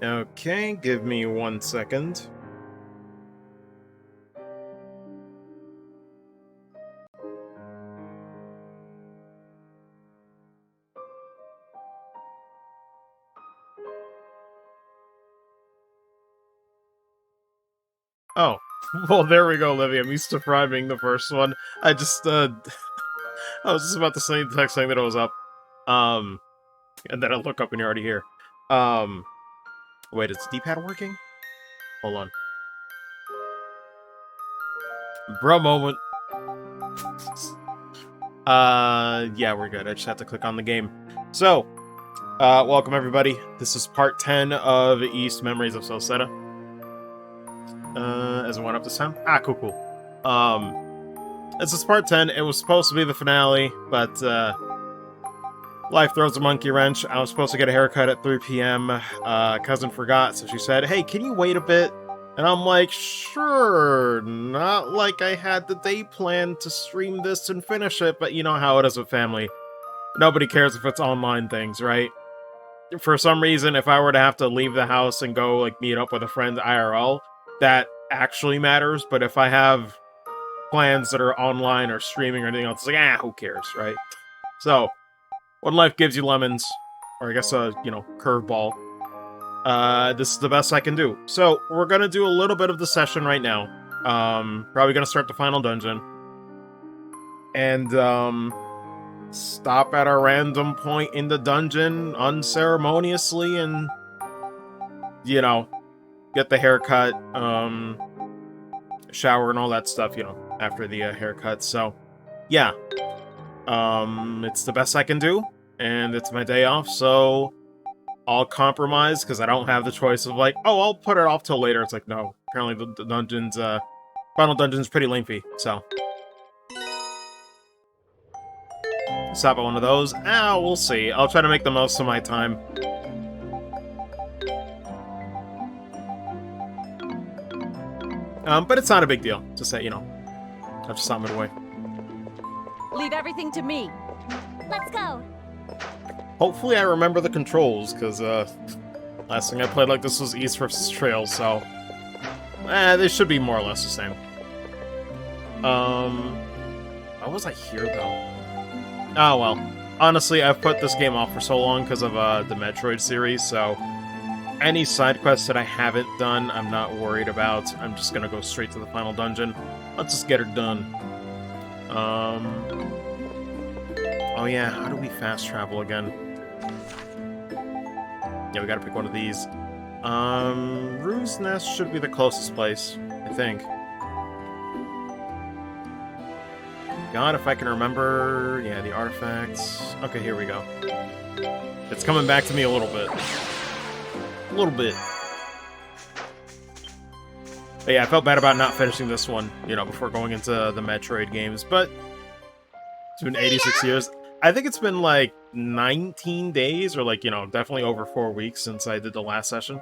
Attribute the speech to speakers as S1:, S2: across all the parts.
S1: Okay, give me 1 second. Oh, well, there we go, Livy. I'm used to Fry being the first one. I just, I was just about to send the text saying that it was up. And then I look up and you're already here. Um, Wait, is the D-pad working? Hold on. Bro moment. Yeah, we're good. I just have to click on the game. So, welcome everybody. This is part 10 of East Memories of Celceta. As it went up this time. Ah, cool. This is part 10. It was supposed to be the finale, but, life throws a monkey wrench. I was supposed to get a haircut at 3 p.m. Cousin forgot, so she said, "Hey, can you wait a bit?" And I'm like, sure, not like I had the day planned to stream this and finish it, but you know how it is with family. Nobody cares if it's online things, right? For some reason, if I were to have to leave the house and go, like, meet up with a friend IRL, that actually matters, but if I have plans that are online or streaming or anything else, it's like, who cares, right? So, when life gives you lemons, or I guess a, curveball, this is the best I can do. So, we're gonna do a little bit of the session right now. Probably gonna start the final dungeon. And, stop at a random point in the dungeon unceremoniously and, get the haircut, shower and all that stuff, after the haircut. So, yeah. It's the best I can do, and it's my day off, so I'll compromise, because I don't have the choice of like, oh, I'll put it off till later. It's like, no, apparently the dungeon's, final dungeon's pretty lengthy, so. Stop at one of those. We'll see. I'll try to make the most of my time. But it's not a big deal. Just that, I have to stop it away.
S2: Leave everything to me.
S3: Let's go.
S1: Hopefully I remember the controls, because, last thing I played like this was East vs. Trail, so... they should be more or less the same. Why was I here, though? Oh, well. Honestly, I've put this game off for so long because of, the Metroid series, so... Any side quests that I haven't done, I'm not worried about. I'm just gonna go straight to the final dungeon. Let's just get her done. Oh yeah, how do we fast travel again? Yeah, we gotta pick one of these. Rue's Nest should be the closest place, I think. God, if I can remember... Yeah, the artifacts... Okay, here we go. It's coming back to me a little bit. A little bit. But yeah, I felt bad about not finishing this one, before going into the Metroid games, but... It's been 86 years. I think it's been, like, 19 days, or, like, definitely over 4 weeks since I did the last session.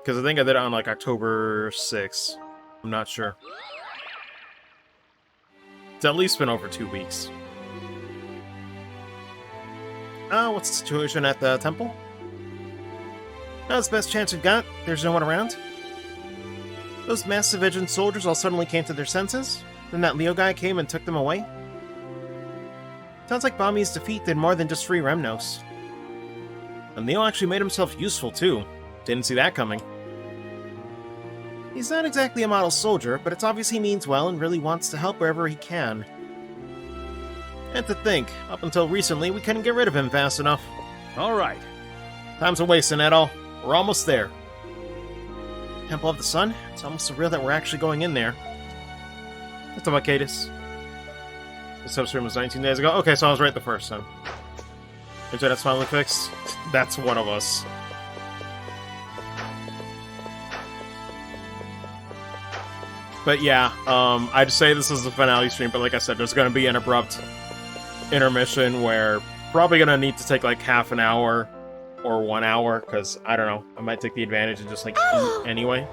S1: Because I think I did it on, like, October 6th. I'm not sure. It's at least been over 2 weeks. What's the situation at the temple? That's the best chance we've got. There's no one around. Those massive Vision soldiers all suddenly came to their senses. Then that Leo guy came and took them away. Sounds like Bami's defeat did more than just free Remnos. And Leo actually made himself useful, too. Didn't see that coming. He's not exactly a model soldier, but it's obvious he means well and really wants to help wherever he can. And to think, up until recently, we couldn't get rid of him fast enough. Alright. Time's a wasting, Edel. We're almost there. Temple of the Sun? It's almost surreal that we're actually going in there. What's up, Cadus? This substream was 19 days ago. Okay, so I was right the first time. Internet's finally fixed. That's one of us. But yeah, I'd say this is the finale stream, but like I said, there's going to be an abrupt intermission where probably going to need to take like half an hour or 1 hour, because, I don't know, I might take the advantage and just like eat anyway.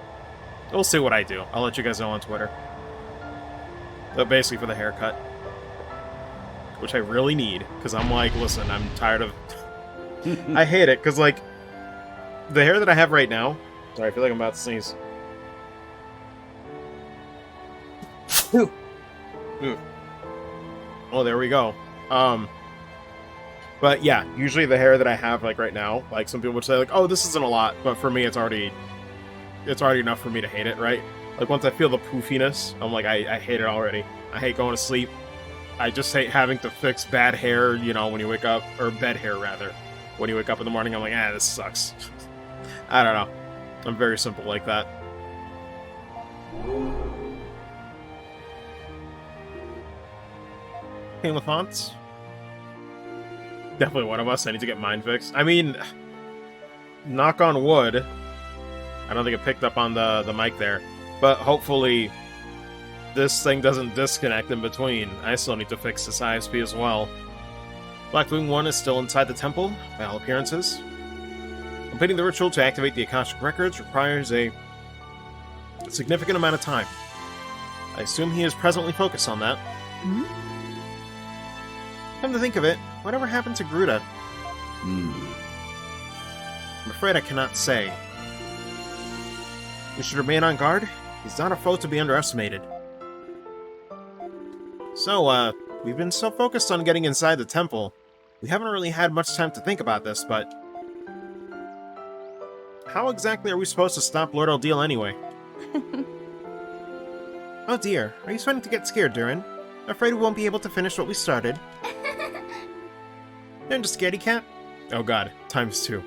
S1: We'll see what I do. I'll let you guys know on Twitter. But basically for the haircut. Which I really need, because I'm like, listen, I'm tired of... I hate it, because like, the hair that I have right now... Sorry, I feel like I'm about to sneeze. Ooh. Ooh. Oh, there we go. But yeah, usually the hair that I have, like, right now, like, some people would say, like, oh, this isn't a lot, but for me, it's already enough for me to hate it, right? Like, once I feel the poofiness, I'm like, I hate it already. I hate going to sleep. I just hate having to fix bad hair, you know, when you wake up, or bed hair, rather. When you wake up in the morning, I'm like, this sucks. I don't know. I'm very simple like that. King Lafont? Definitely one of us. I need to get mine fixed. I mean, knock on wood. I don't think it picked up on the mic there. But hopefully this thing doesn't disconnect in between. I still need to fix this ISP as well. Blackwing 1 is still inside the temple, by all appearances. Completing the ritual to activate the Akashic Records requires a significant amount of time. I assume he is presently focused on that.
S2: Hmm?
S1: Come to think of it, whatever happened to Gruda? I'm afraid I cannot say. We should remain on guard. He's not a foe to be underestimated. So, we've been so focused on getting inside the temple, we haven't really had much time to think about this, but... how exactly are we supposed to stop Lord Eldeal anyway? Oh dear, are you starting to get scared, Durin? Afraid we won't be able to finish what we started? You're just scaredy cat? Oh god, ×2.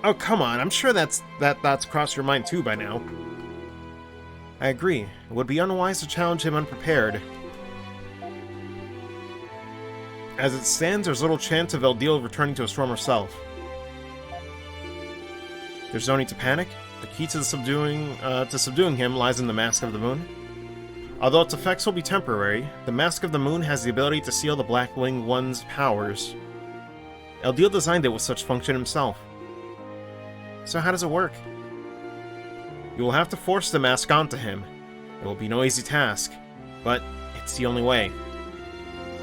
S1: Oh come on, I'm sure that thought's crossed your mind too by now. I agree. It would be unwise to challenge him unprepared. As it stands, there's little chance of Eldeal returning to his former self. There's no need to panic. The key to subduing him lies in the Mask of the Moon. Although its effects will be temporary, the Mask of the Moon has the ability to seal the Blackwing One's powers. Eldeal designed it with such function himself. So how does it work? You will have to force the mask onto him. It will be no easy task, but it's the only way.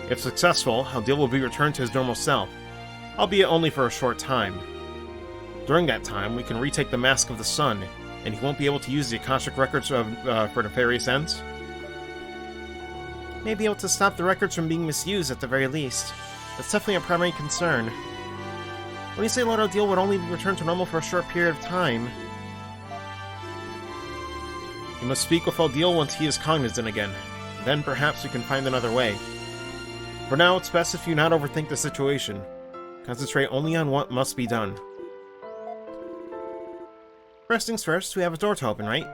S1: If successful, Eldeal will be returned to his normal self, albeit only for a short time. During that time, we can retake the Mask of the Sun, and he won't be able to use the Akashic Records for nefarious ends. May be able to stop the records from being misused at the very least. That's definitely a primary concern. When you say Lord Eldeal would only return to normal for a short period of time... You must speak with Eldeal once he is cognizant again. Then perhaps we can find another way. For now, it's best if you not overthink the situation. Concentrate only on what must be done. First things first, we have a door to open, right?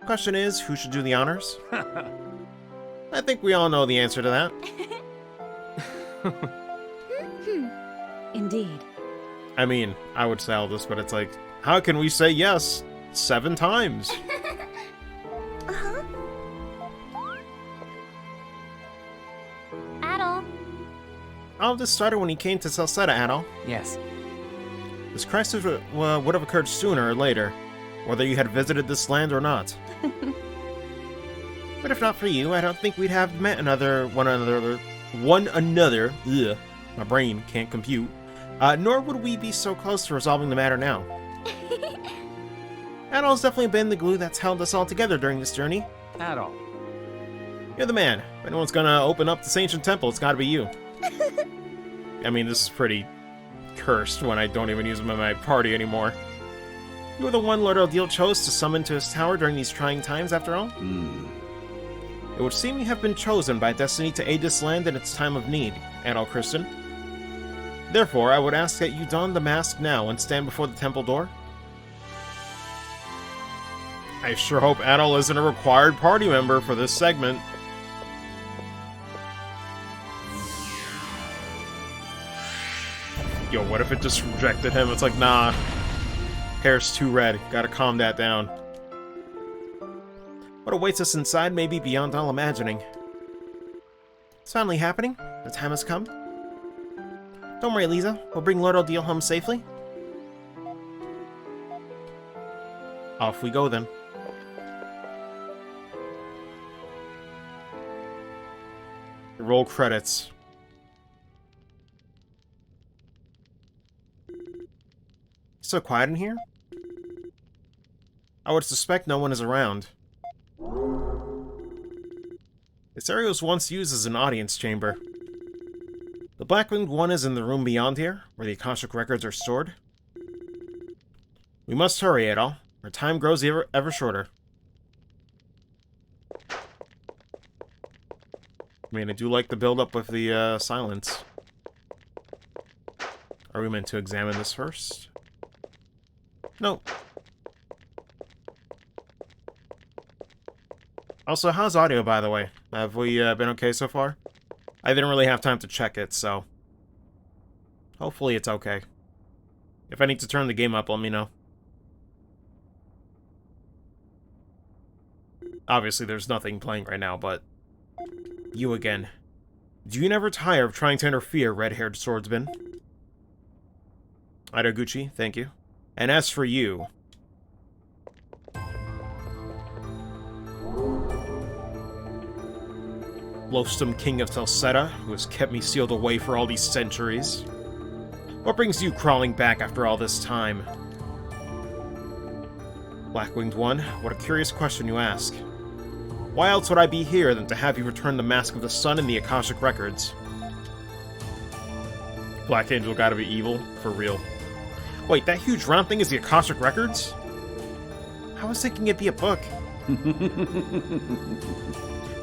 S1: Question is, who should do the honors? I think we all know the answer to that.
S2: Indeed.
S1: I mean, I would say all this, but it's like, how can we say yes 7 times?
S2: Adol.
S1: All of this started when he came to Celceta, Adol.
S3: Yes.
S1: This crisis would have occurred sooner or later, whether you had visited this land or not. But if not for you, I don't think we'd have met one another. Ugh, my brain can't compute. Nor would we be so close to resolving the matter now. Adol's definitely been the glue that's held us all together during this journey.
S3: Adol.
S1: You're the man. If anyone's gonna open up this ancient temple, it's gotta be you. I mean, this is pretty cursed when I don't even use him in my party anymore. You were the one Lord Eldeal chose to summon to his tower during these trying times, after all? It would seem you have been chosen by destiny to aid this land in its time of need, Adol Christen. Therefore, I would ask that you don the mask now and stand before the temple door. I sure hope Adol isn't a required party member for this segment. Yo, what if it just rejected him? It's like, nah. Hair's too red. Gotta calm that down. What awaits us inside may be beyond all imagining. It's finally happening. The time has come. Don't worry, Lisa. We'll bring Lord Eldeal home safely. Off we go, then. Roll credits. So quiet in here? I would suspect no one is around. This area was once used as an audience chamber. The Black-Winged One is in the room beyond here, where the Akashic records are stored. We must hurry, Adol. Our time grows ever shorter. I mean, I do like the build-up with the silence. Are we meant to examine this first? No. Also, how's audio, by the way? Have we been okay so far? I didn't really have time to check it, so... hopefully it's okay. If I need to turn the game up, let me know. Obviously, there's nothing playing right now, but... you again. Do you never tire of trying to interfere, red-haired swordsman? Adaguchi, thank you. And as for you... loathsome king of Celceta, who has kept me sealed away for all these centuries. What brings you crawling back after all this time? Black-Winged One, what a curious question you ask. Why else would I be here than to have you return the Mask of the Sun and the Akashic Records? Black Angel gotta be evil, for real. Wait, that huge round thing is the Akashic Records? I was thinking it'd be a book.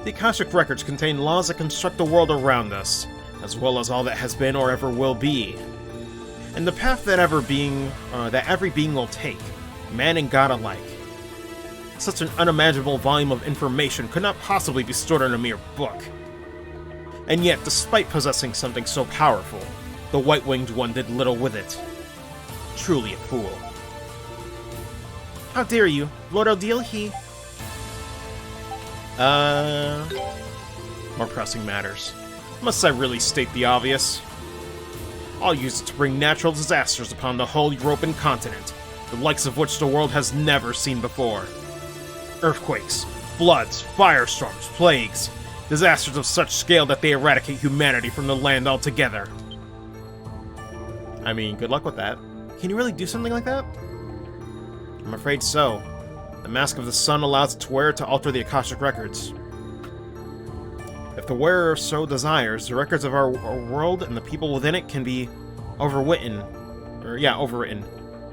S1: The Akashic Records contain laws that construct the world around us, as well as all that has been or ever will be. And the path that every being will take, man and god alike. Such an unimaginable volume of information could not possibly be stored in a mere book. And yet, despite possessing something so powerful, the White-Winged One did little with it. Truly a fool. How dare you, Lord Odile, he... more pressing matters. Must I really state the obvious? I'll use it to bring natural disasters upon the whole European continent, the likes of which the world has never seen before. Earthquakes, floods, firestorms, plagues, disasters of such scale that they eradicate humanity from the land altogether. I mean, good luck with that. Can you really do something like that? I'm afraid so. The Mask of the Sun allows its wearer to alter the Akashic Records. If the wearer so desires, the records of our world and the people within it can be overwritten.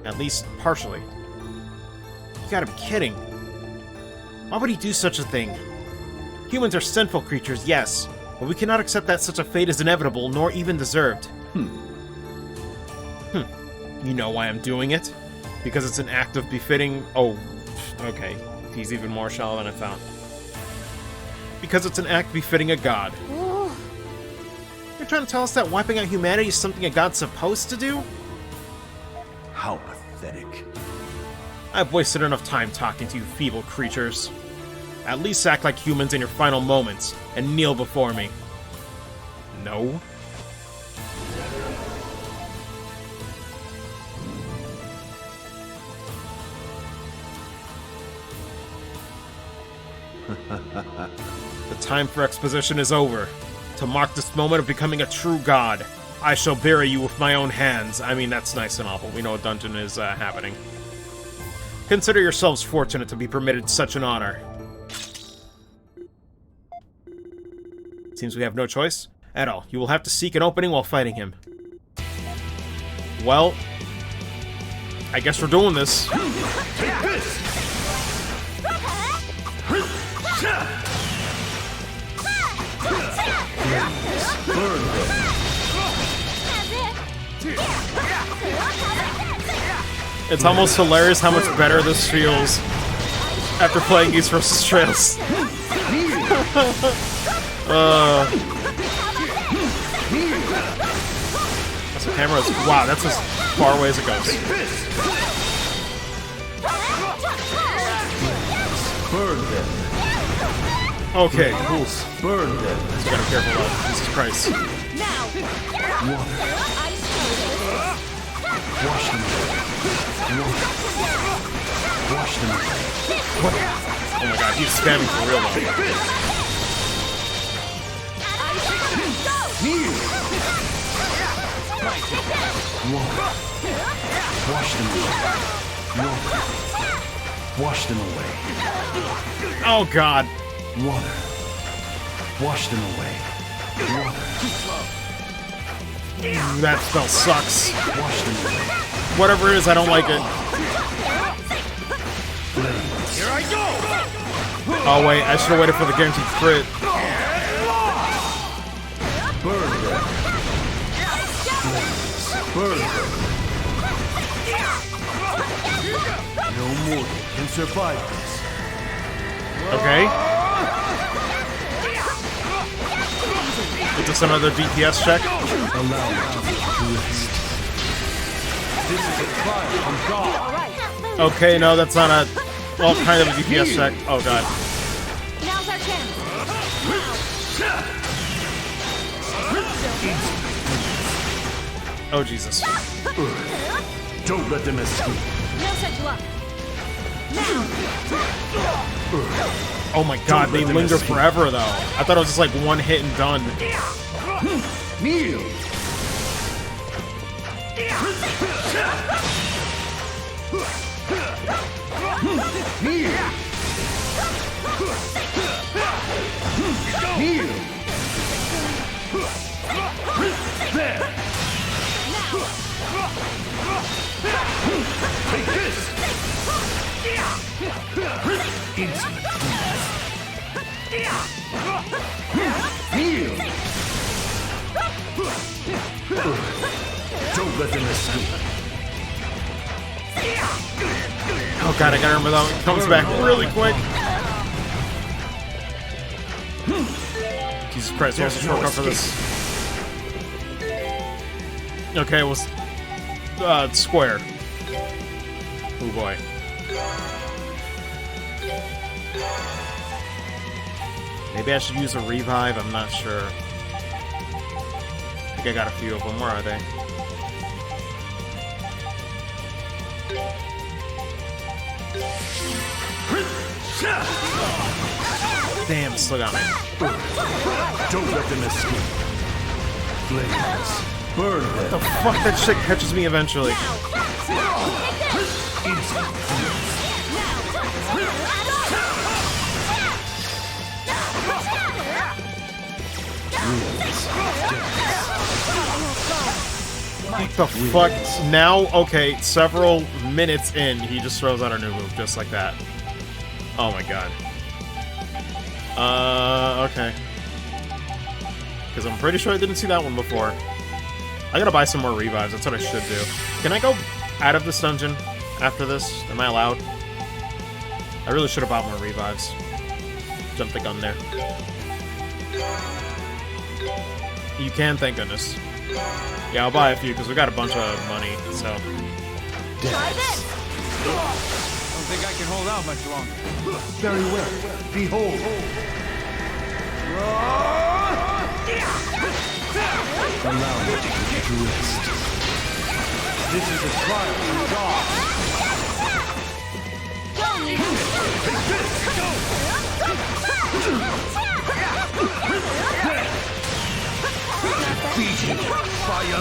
S1: At least partially. You gotta be kidding. Why would he do such a thing? Humans are sinful creatures, yes, but we cannot accept that such a fate is inevitable, nor even deserved. You know why I'm doing it? Because it's an act of befitting... oh, okay. He's even more shallow than I thought. Because it's an act befitting a god. You're trying to tell us that wiping out humanity is something a god's supposed to do?
S3: How pathetic.
S1: I've wasted enough time talking to you feeble creatures. At least act like humans in your final moments, and kneel before me. No? The time for exposition is over. To mark this moment of becoming a true god, I shall bury you with my own hands. I mean, that's nice and all, but we know a dungeon is happening. Consider yourselves fortunate to be permitted such an honor. Seems we have no choice at all. You will have to seek an opening while fighting him. Well, I guess we're doing this.
S3: Take this! Burn them!
S1: It's almost hilarious how much better this feels after playing East vs. Trails. That's the camera is. Wow, that's as far away as it goes.
S3: Burn them!
S1: Okay, cool.
S3: Burn them!
S1: You gotta be careful though. Jesus Christ.
S3: Water! Wash them away! Water! Wash them away!
S1: Oh my god, he's spamming for real though.
S3: Water! Wash them away. Water. Wash them away.
S1: Oh god.
S3: Water. Wash them away. Water.
S1: That spell sucks.
S3: Wash them away.
S1: Whatever it is, I don't like it.
S3: Flames.
S4: Here I go!
S1: Oh wait, I should have waited for the guaranteed crit.
S3: Burn them. Flames. Burn them. No mortal can survive this.
S1: Okay. Is this another DPS check?
S3: Allow me to rest. This is a trial from God.
S1: Okay, no, that's not a... Well, kind of a DPS check. Oh god.
S2: Now's our chance.
S1: Oh Jesus.
S3: Don't let them escape.
S2: No such luck. Now.
S1: Oh my god, they
S3: let them
S1: linger
S3: escape.
S1: forever though. I thought it was just like one hit and done.
S3: Kneel. Kneel. Kneel. There. Take this. Insolent fools. Kneel. Don't let them escape.
S1: Oh god, I gotta remember that one comes back really quick. Jesus Christ, what's the shortcut for this? Okay, it was square. Oh boy. Maybe I should use a revive, I'm not sure. I think I got a few of them. Where are they? Damn, still got me.
S3: Don't let them escape. Flames. Burn them.
S1: The fuck, that shit catches me eventually.
S3: Insolent
S1: What the fuck? Now, okay, several minutes in, he just throws out a new move, just like that. Oh my god. Okay. Because I'm pretty sure I didn't see that one before. I gotta buy some more revives, that's what I should do. Can I go out of this dungeon after this? Am I allowed? I really should have bought more revives. Jump the gun there. You can, thank goodness. Yeah, I'll buy a few, because we got a bunch of money, so...
S2: Try this.
S4: Don't think I can hold out much longer.
S3: Very well. Behold. Allow me to rest. This is a trial from God.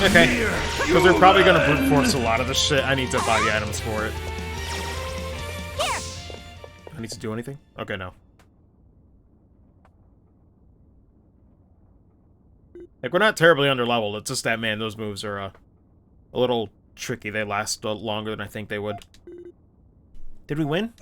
S1: Okay, because they're probably gonna brute force a lot of this shit. I need to buy the items for it. I need to do anything? Okay, no. Like, we're not terribly underleveled. It's just that, man, those moves are a little tricky. They last longer than I think they would. Did we win?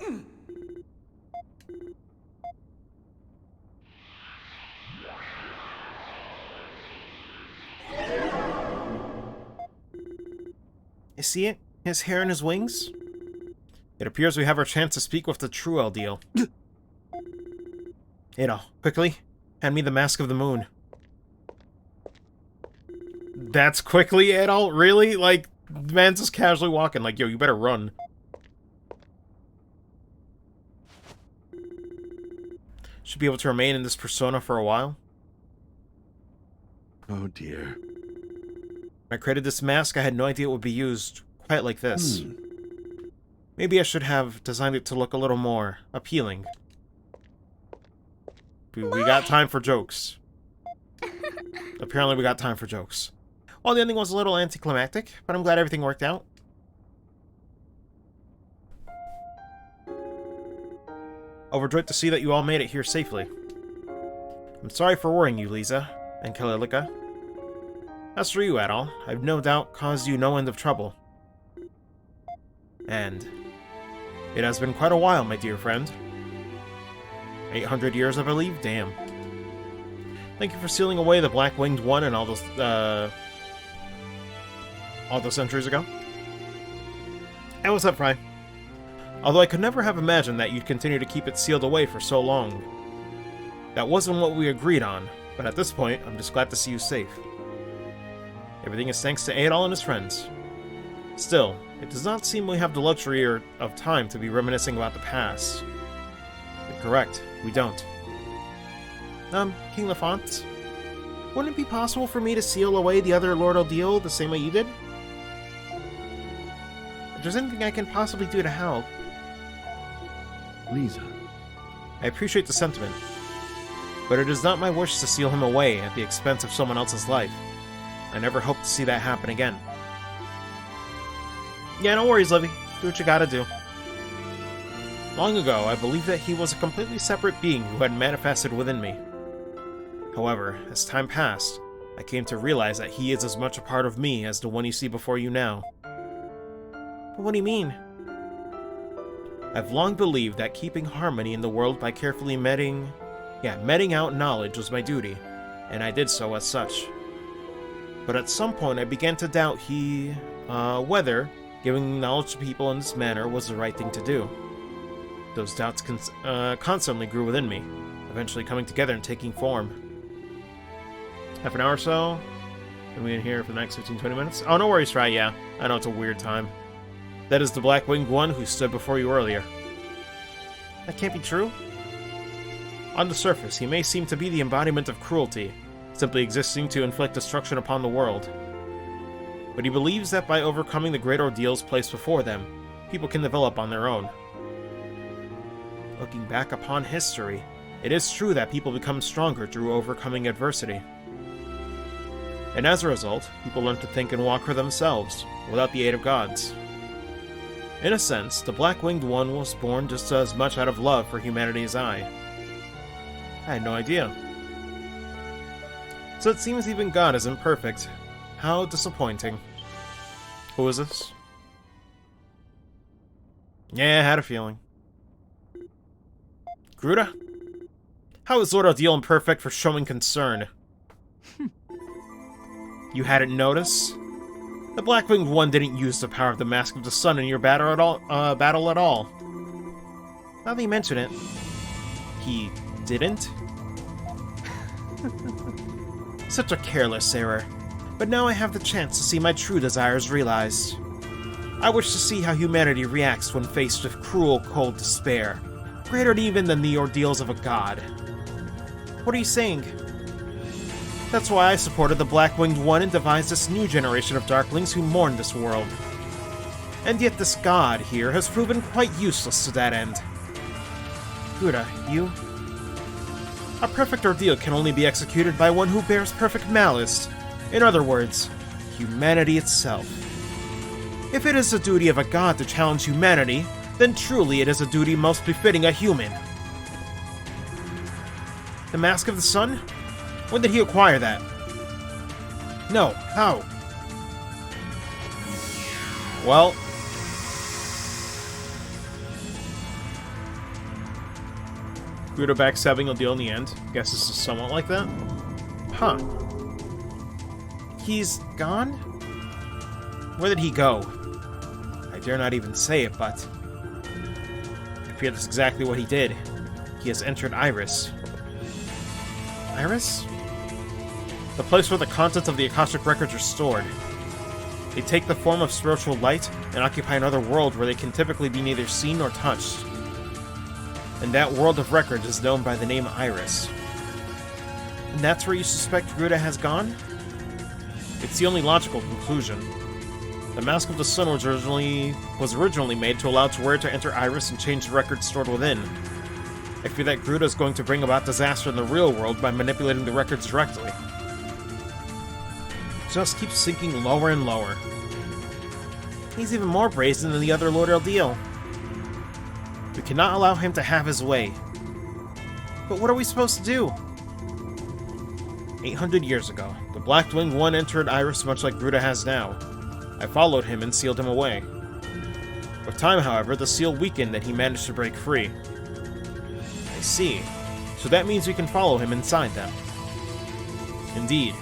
S1: You see it? His hair and his wings? It appears we have our chance to speak with the true LDL. Ada, quickly, hand me the Mask of the Moon. That's quickly, Adol? Really? Like, the man's just casually walking, like, yo, you better run. Should be able to remain in this persona for a while.
S3: Oh dear.
S1: When I created this mask, I had no idea it would be used quite like this. Maybe I should have designed it to look a little more appealing. We got time for jokes. Apparently we got time for jokes. Well, the ending was a little anticlimactic, but I'm glad everything worked out. Overjoyed to see that you all made it here safely. I'm sorry for worrying you, Lisa and Kalilika. As for you, Adol, I've no doubt caused you no end of trouble. And it has been quite a while, my dear friend. 800 years, I believe? Damn. Thank you for sealing away the Black-Winged One and all those centuries ago. And what's up, Fry? Although I could never have imagined that you'd continue to keep it sealed away for so long. That wasn't what we agreed on, but at this point, I'm just glad to see you safe. Everything is thanks to Adol and his friends. Still, it does not seem we have the luxury of time to be reminiscing about the past. You're correct, we don't. King Lafont, wouldn't it be possible for me to seal away the other Lord Odile the same way you did? If there's anything I can possibly do to help...
S3: Lisa.
S1: I appreciate the sentiment, but it is not my wish to seal him away at the expense of someone else's life. I never hope to see that happen again. Yeah, no worries, Livy. Do what you gotta do. Long ago, I believed that he was a completely separate being who had manifested within me. However, as time passed, I came to realize that he is as much a part of me as the one you see before you now. But what do you mean? I've long believed that keeping harmony in the world by carefully meting out knowledge was my duty, and I did so as such. But at some point I began to doubt whether giving knowledge to people in this manner was the right thing to do. Those doubts constantly grew within me, eventually coming together and taking form. Half an hour or so, and we're in here for the next 15-20 minutes. Oh, no worries, Fry, yeah. I know it's a weird time. That is the Black-Winged One who stood before you earlier. That can't be true. On the surface, he may seem to be the embodiment of cruelty, simply existing to inflict destruction upon the world. But he believes that by overcoming the great ordeals placed before them, people can develop on their own. Looking back upon history, it is true that people become stronger through overcoming adversity. And as a result, people learn to think and walk for themselves, without the aid of gods. In a sense, the Black-Winged One was born just as much out of love for humanity as I had no idea. So it seems even God is imperfect. How disappointing. Who is this? Yeah, I had a feeling. Gruda? How is Lord Odile imperfect for showing concern? You hadn't noticed? The Black-Winged One didn't use the power of the Mask of the Sun in your battle at all. Now that you mention it, he didn't? Such a careless error. But now I have the chance to see my true desires realized. I wish to see how humanity reacts when faced with cruel, cold despair, greater even than the ordeals of a god. What are you saying? That's why I supported the Black-Winged One and devised this new generation of Darklings who mourn this world. And yet this god here has proven quite useless to that end. Gruda, you... A perfect ordeal can only be executed by one who bears perfect malice. In other words, humanity itself. If it is the duty of a god to challenge humanity, then truly it is a duty most befitting a human. The Mask of the Sun? When did he acquire that? No, how? Well... Gruda backstabbing Odile in the end. Guess this is somewhat like that. Huh. He's gone? Where did he go? I dare not even say it, but... I fear that's exactly what he did. He has entered Iris. Iris? The place where the contents of the Akashic Records are stored. They take the form of spiritual light and occupy another world where they can typically be neither seen nor touched. And that world of records is known by the name Iris. And that's where you suspect Gruda has gone? It's the only logical conclusion. The Mask of the Sun was originally made to allow Tewear to enter Iris and change the records stored within. I fear that Gruda is going to bring about disaster in the real world by manipulating the records directly. Just keeps sinking lower and lower. He's even more brazen than the other Lord Odile. We cannot allow him to have his way. But what are we supposed to do? 800 years ago, the Black-Winged One entered Iris much like Bruta has now. I followed him and sealed him away. With time, however, the seal weakened and he managed to break free. I see. So that means we can follow him inside them. Indeed.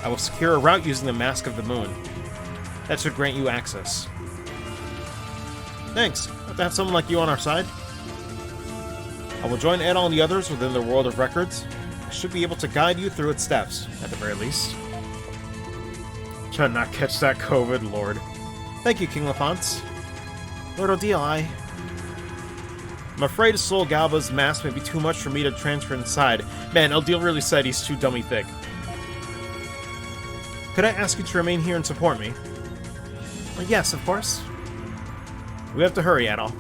S1: I will secure a route using the Mask of the Moon. That should grant you access. Thanks. Have to have someone like you on our side. I will join Ed and the others within the world of records. I should be able to guide you through its steps, at the very least. Try to not catch that COVID, Lord. Thank you, King Lafonce. Lord Odile, I'm afraid Sol Galba's mask may be too much for me to transfer inside. Man, Odile really said he's too dummy thick. Could I ask you to remain here and support me? Well, yes, of course. We have to hurry, Adol.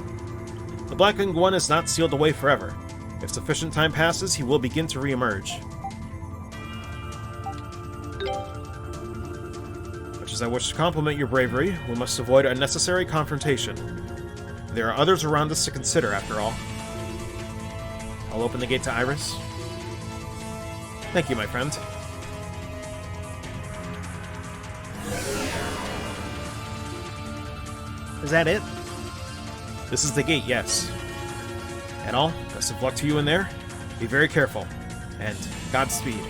S1: The Black-Winged One is not sealed away forever. If sufficient time passes, he will begin to re-emerge. Much as I wish to compliment your bravery, we must avoid unnecessary confrontation. There are others around us to consider, after all. I'll open the gate to Iris. Thank you, my friend. Is that it? This is the gate, yes. And all, best of luck to you in there. Be very careful. And Godspeed.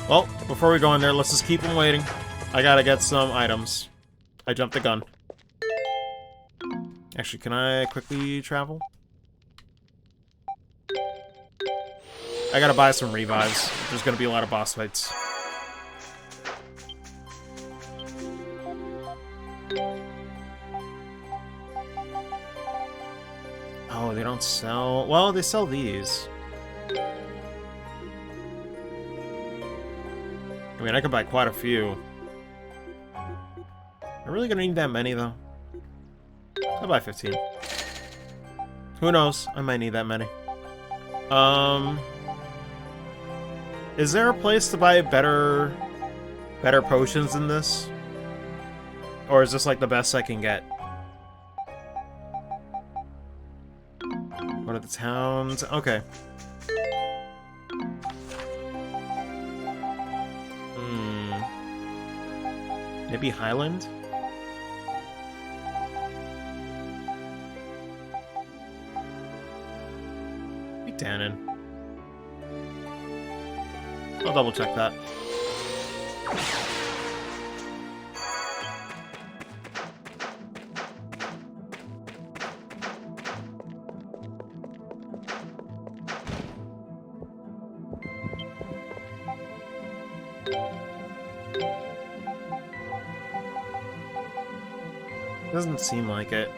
S1: Well, before we go in there, let's just keep them waiting. I gotta get some items. I jumped the gun. Actually, can I quickly travel? I gotta buy some revives. There's gonna be a lot of boss fights. Oh, they don't sell... Well, they sell these. I mean, I could buy quite a few. I'm really gonna need that many, though. I'll buy 15. Who knows? I might need that many. Is there a place to buy better potions than this? Or is this like the best I can get? What are the towns? Okay. Maybe Highland? Maybe Danon. I'll double check that. Doesn't seem like it.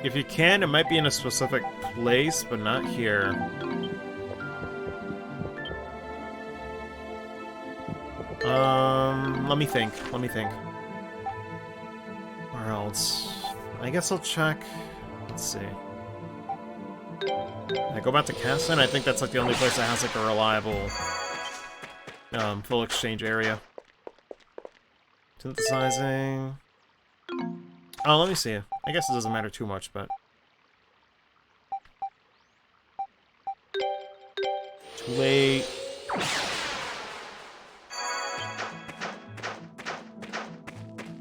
S1: If you can, it might be in a specific place, but not here. Let me think. Where else? I guess I'll check. Let's see. I go back to Casson. I think that's like the only place that has like a reliable full exchange area. Synthesizing. Oh, let me see. I guess it doesn't matter too much, but too late.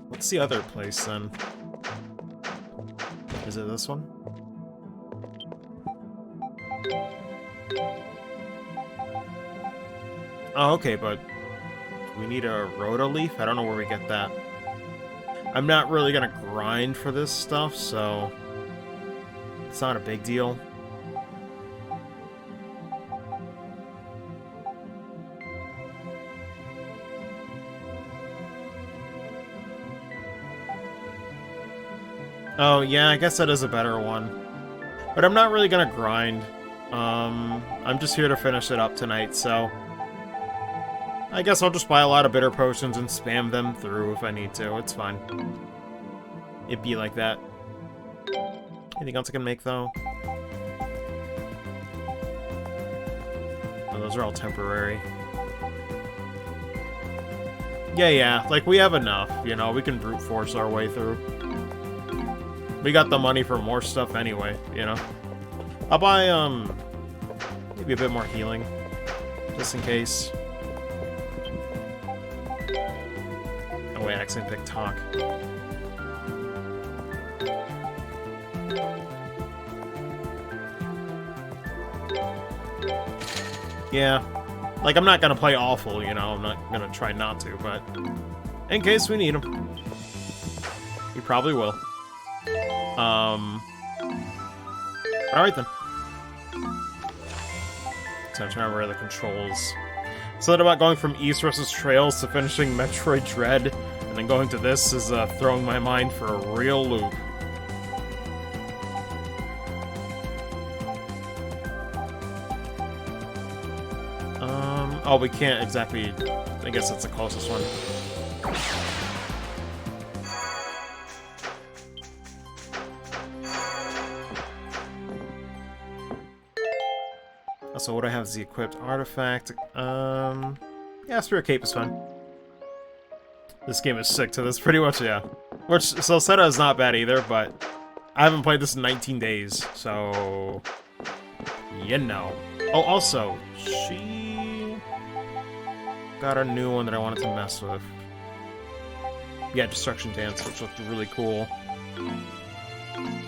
S1: What's the other place then? Is it this one? Oh, okay, but we need a Rotoleaf? I don't know where we get that. I'm not really gonna grind for this stuff, so it's not a big deal. Oh, yeah, I guess that is a better one. But I'm not really gonna grind. I'm just here to finish it up tonight, so I guess I'll just buy a lot of bitter potions and spam them through if I need to. It's fine. It'd be like that. Anything else I can make, though? those are all temporary. Yeah, like, we have enough, you know, we can brute force our way through. We got the money for more stuff anyway, you know. I'll buy, maybe a bit more healing, just in case. Oh wait, I accidentally picked talk. Yeah. Like, I'm not gonna play awful, you know, I'm not gonna try not to, but in case we need them. We probably will. Alright then. So I'm trying to remember the controls. So that about going from East versus Trails to finishing Metroid Dread, and then going to this is throwing my mind for a real loop. Oh, we can't exactly... I guess that's the closest one. So what I have is the equipped artifact. Yeah, Spirit Cape is fun. This game is sick to this, pretty much, yeah. Which, Celceta is not bad either, but I haven't played this in 19 days, so... You know. Oh, also, she... got a new one that I wanted to mess with. Yeah, Destruction Dance, which looked really cool.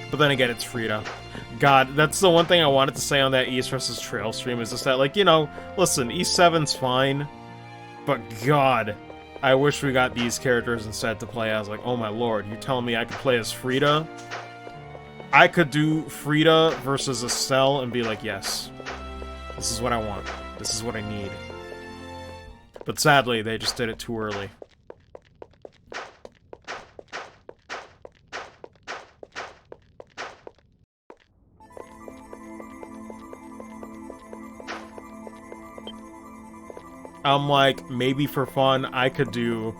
S1: But then again, it's Frida. God, that's the one thing I wanted to say on that East vs. Trail stream, is just that, like, you know, listen, East 7's fine, but God, I wish we got these characters instead to play as. Like, oh my lord, you're telling me I could play as Frida? I could do Frida versus Estelle and be like, yes, this is what I want. This is what I need. But sadly, they just did it too early. I'm like, maybe for fun, I could do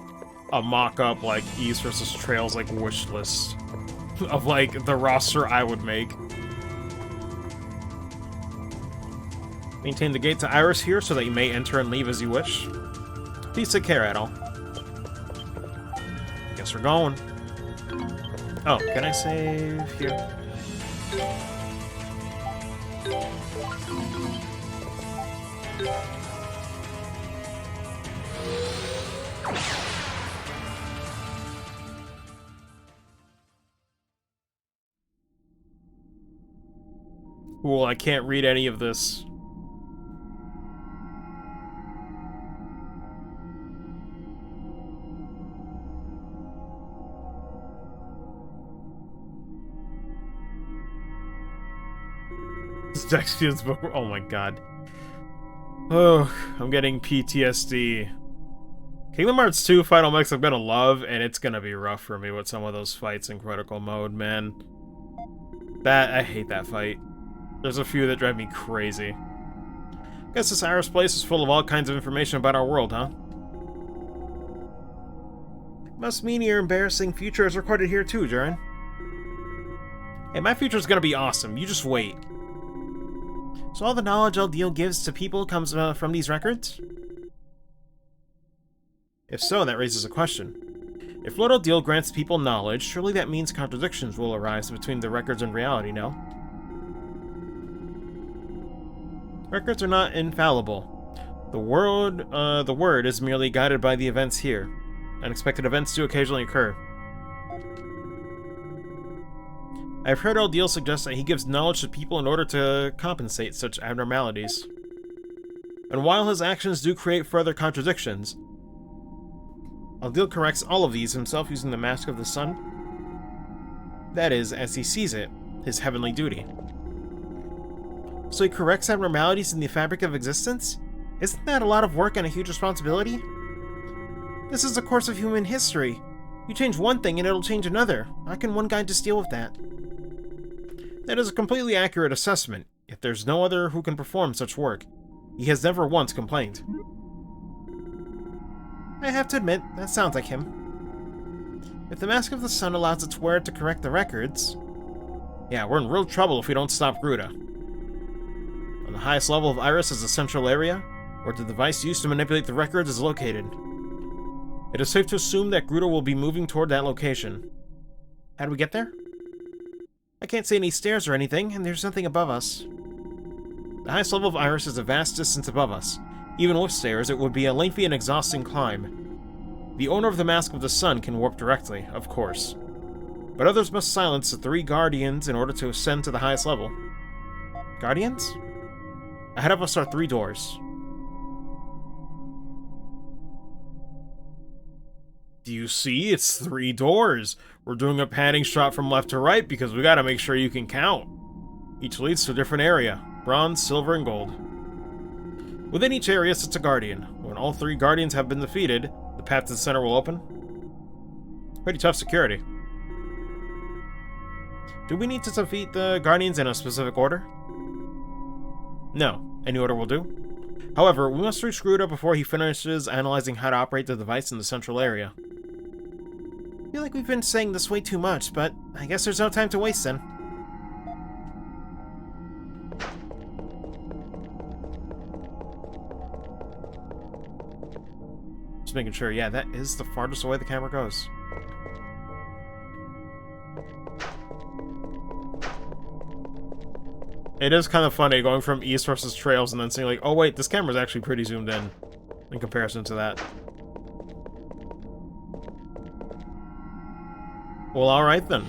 S1: a mock-up, like, East vs. Trails, like, wish list of, like, the roster I would make. Maintain the gate to Iris here so that you may enter and leave as you wish. Please take care, Adol. Guess we're going. Oh, can I save here? Cool, I can't read any of this. Dexion's book. Oh my god. Oh, I'm getting PTSD. Kingdom Hearts 2 Final Mix I'm gonna love, and it's gonna be rough for me with some of those fights in critical mode, man. I hate that fight. There's a few that drive me crazy. Guess this Iris place is full of all kinds of information about our world, huh? Must mean your embarrassing future is recorded here too, Jaren. Hey, my future's gonna be awesome. You just wait. So all the knowledge Eldeal gives to people comes from these records? If so, that raises a question. If Lord Eldeal grants people knowledge, surely that means contradictions will arise between the records and reality, no? Records are not infallible. The word is merely guided by the events here. Unexpected events do occasionally occur. I've heard Eldeal suggest that he gives knowledge to people in order to compensate such abnormalities. And while his actions do create further contradictions, Eldeal corrects all of these himself using the Mask of the Sun. That is, as he sees it, his heavenly duty. So he corrects abnormalities in the fabric of existence? Isn't that a lot of work and a huge responsibility? This is the course of human history. You change one thing and it'll change another. How can one guy just deal with that? That is a completely accurate assessment, yet there's no other who can perform such work. He has never once complained. I have to admit, that sounds like him. If the Mask of the Sun allows its wearer to correct the records... Yeah, we're in real trouble if we don't stop Gruda. On the highest level of Iris is the central area, where the device used to manipulate the records is located. It is safe to assume that Gruder will be moving toward that location. How do we get there? I can't see any stairs or anything, and there's nothing above us. The highest level of Iris is a vast distance above us. Even with stairs, it would be a lengthy and exhausting climb. The owner of the Mask of the Sun can warp directly, of course. But others must silence the 3 Guardians in order to ascend to the highest level. Guardians? Ahead of us are 3 doors. Do you see? It's 3 doors. We're doing a panning shot from left to right because we gotta make sure you can count. Each leads to a different area. Bronze, silver, and gold. Within each area sits a Guardian. When all 3 Guardians have been defeated, the path to the center will open. Pretty tough security. Do we need to defeat the Guardians in a specific order? No. Any order will do. However, we must reach Gruder before he finishes analyzing how to operate the device in the central area. I feel like we've been saying this way too much, but I guess there's no time to waste then. Just making sure, yeah, that is the farthest away the camera goes. It is kind of funny going from east versus trails and then seeing like, oh wait, this camera's actually pretty zoomed in comparison to that. Well, alright then.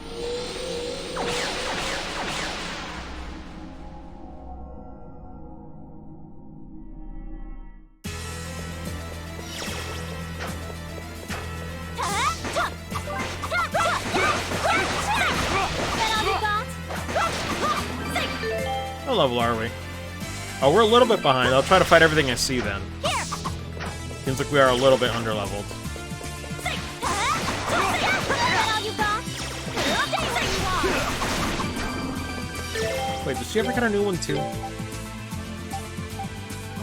S1: What level are we? Oh, we're a little bit behind. I'll try to fight everything I see then. Seems like we are a little bit underleveled. Wait, did she ever get a new one too?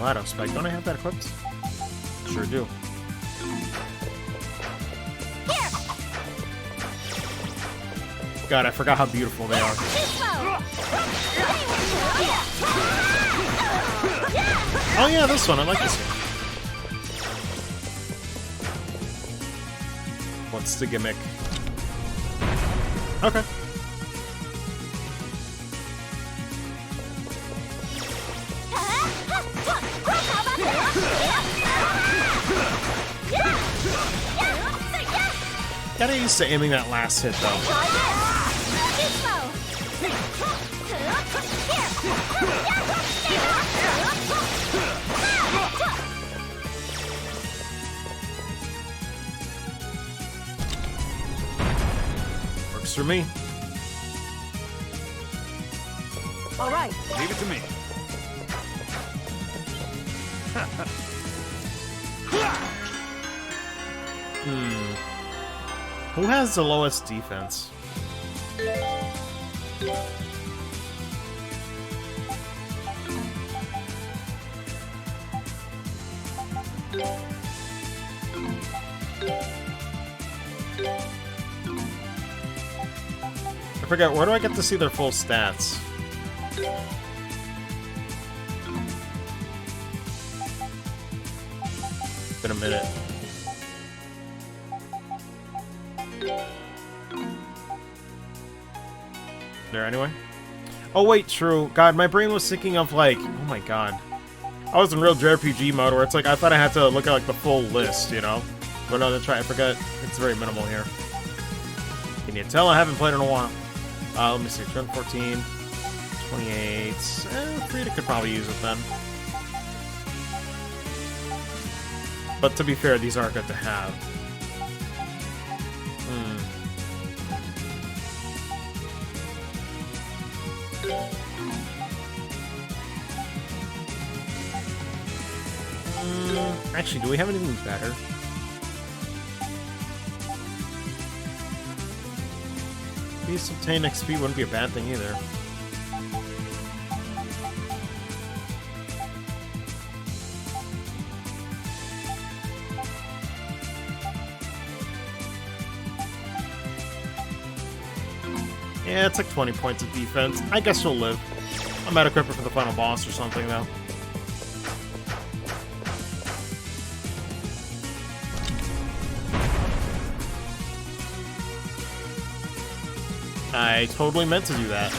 S1: Auto Spike. Don't I have that equipped? Sure do. God, I forgot how beautiful they are. Oh yeah, this one. I like this one. What's the gimmick? Okay. Gotta used to aiming that last hit though. Works for me.
S2: All right.
S4: Leave it to me.
S1: Who has the lowest defense? I forget, where do I get to see their full stats? Been a minute. There anyway? Oh wait, true. God, my brain was thinking of like, oh my god. I was in real JRPG mode where it's like, I thought I had to look at like the full list, you know? But no, that's right, I forgot. It's very minimal here. Can you tell I haven't played in a while? Let me see, turn 14, 28, Frida could probably use it then. But to be fair, these are good to have. Actually, do we have anything better? Beast obtain XP wouldn't be a bad thing either. Yeah, it's like 20 points of defense. I guess we'll live. I might equip it for the final boss or something, though. I totally meant to do that.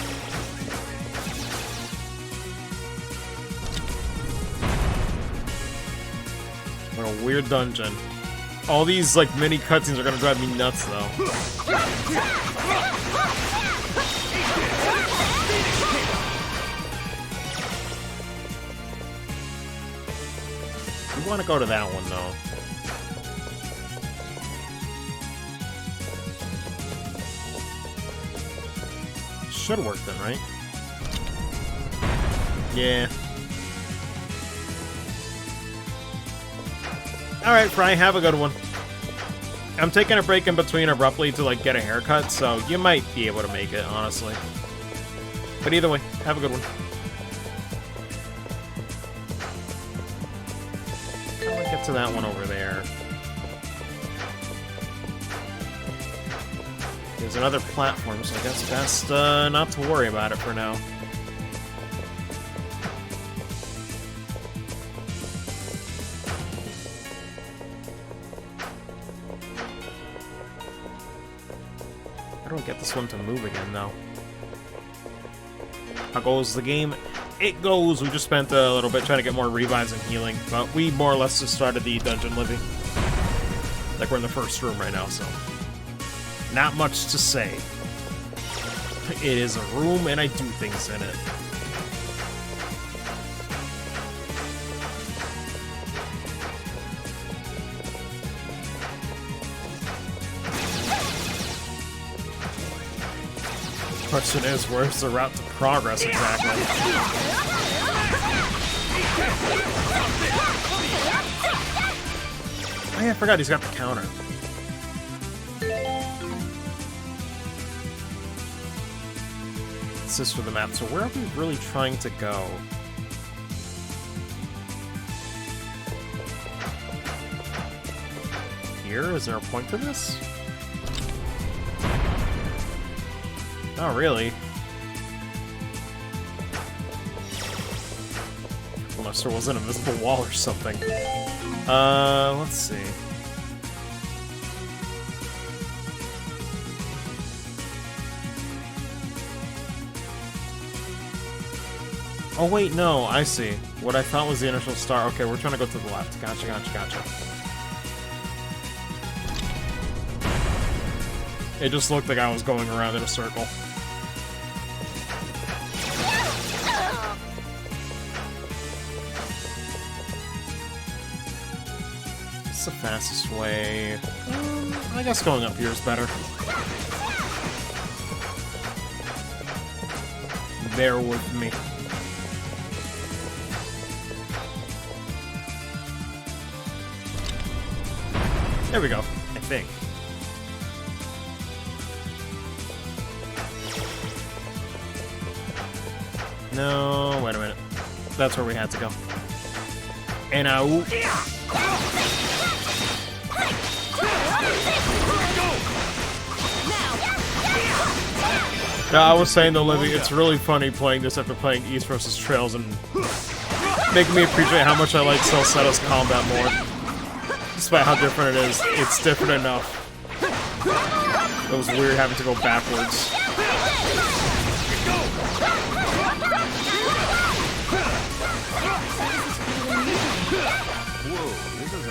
S1: What a weird dungeon. All these, like, mini cutscenes are gonna drive me nuts, though. We want to go to that one, though. Should work then, right? Yeah. Alright, Fry, have a good one. I'm taking a break in between abruptly to, like, get a haircut, so you might be able to make it, honestly. But either way, have a good one. How do I get to that one over there? There's another platform, so I guess best not to worry about it for now. How do I get this one to move again, though? How goes the game? It goes! We just spent a little bit trying to get more revives and healing, but we more or less just started the dungeon living. Like, we're in the first room right now, so... not much to say. It is a room, and I do things in it. Question is, where's the route to progress exactly? Oh yeah, I forgot he's got the counter. This is for the map, so where are we really trying to go? Here? Is there a point to this? Not really. Unless there was an invisible wall or something. Let's see. Oh wait, no, I see. What I thought was the initial star. Okay, we're trying to go to the left. Gotcha, gotcha, gotcha. It just looked like I was going around in a circle. What's the fastest way? I guess going up here is better. Bear with me. There we go, I think. No, wait a minute. That's where we had to go. And I was saying though, Livy, it's really funny playing this after playing East vs. Trails and making me appreciate how much I like Celceta's combat more. Despite how different it is, it's different enough. It was weird having to go backwards.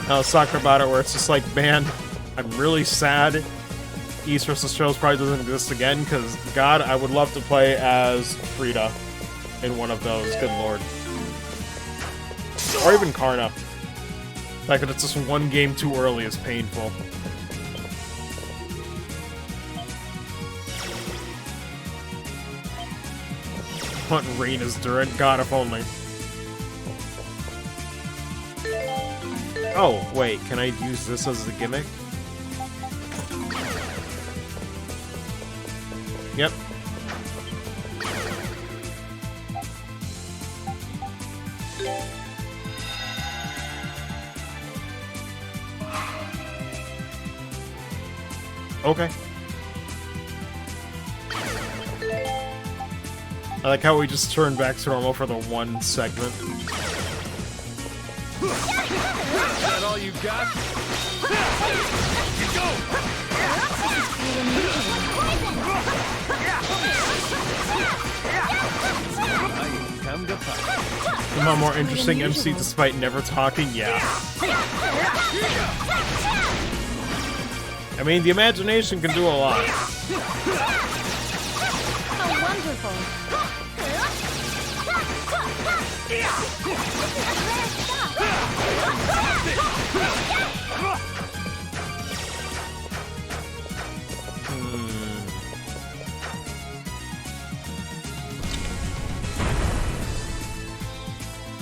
S1: I was talking about it where it's just like, man, I'm really sad East vs. Trails probably doesn't exist again, because, God, I would love to play as Frida in one of those, good lord. Or even Karna. The fact that it's just one game too early is painful. Hunt Reina's Durant, God, if only. Oh, wait, can I use this as a gimmick? Yep. Okay. I like how we just turned back to normal for the one segment.
S4: Is that all you got? Come to fight.
S1: Am I more interesting MC despite never talking? Yeah. I mean, the imagination can do a lot.
S2: How wonderful.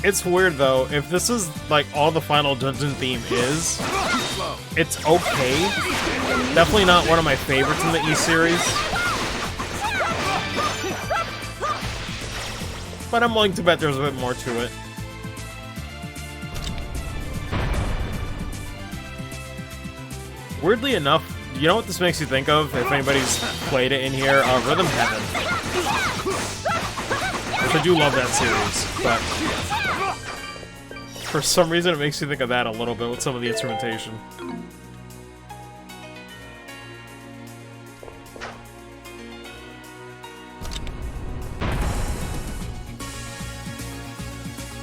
S1: It's weird though, if this is like all the final dungeon theme is, it's okay. Definitely not one of my favorites in the E-series. But I'm willing to bet there's a bit more to it. Weirdly enough, you know what this makes you think of, if anybody's played it in here? Rhythm Heaven. Which I do love that series, but for some reason it makes you think of that a little bit with some of the instrumentation.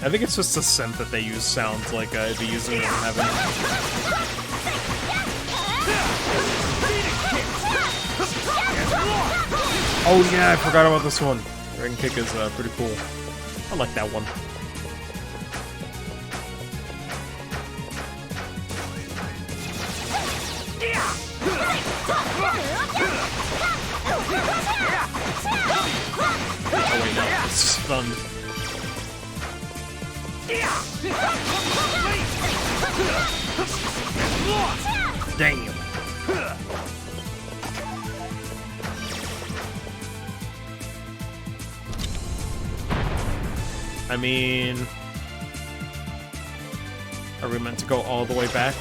S1: I think it's just the synth that they use sounds like they use in Heaven. Oh yeah, I forgot about this one. Dragon Kick is pretty cool. I like that one. Oh wait, no, it's stunned. Damn. I mean, are we meant to go all the way back?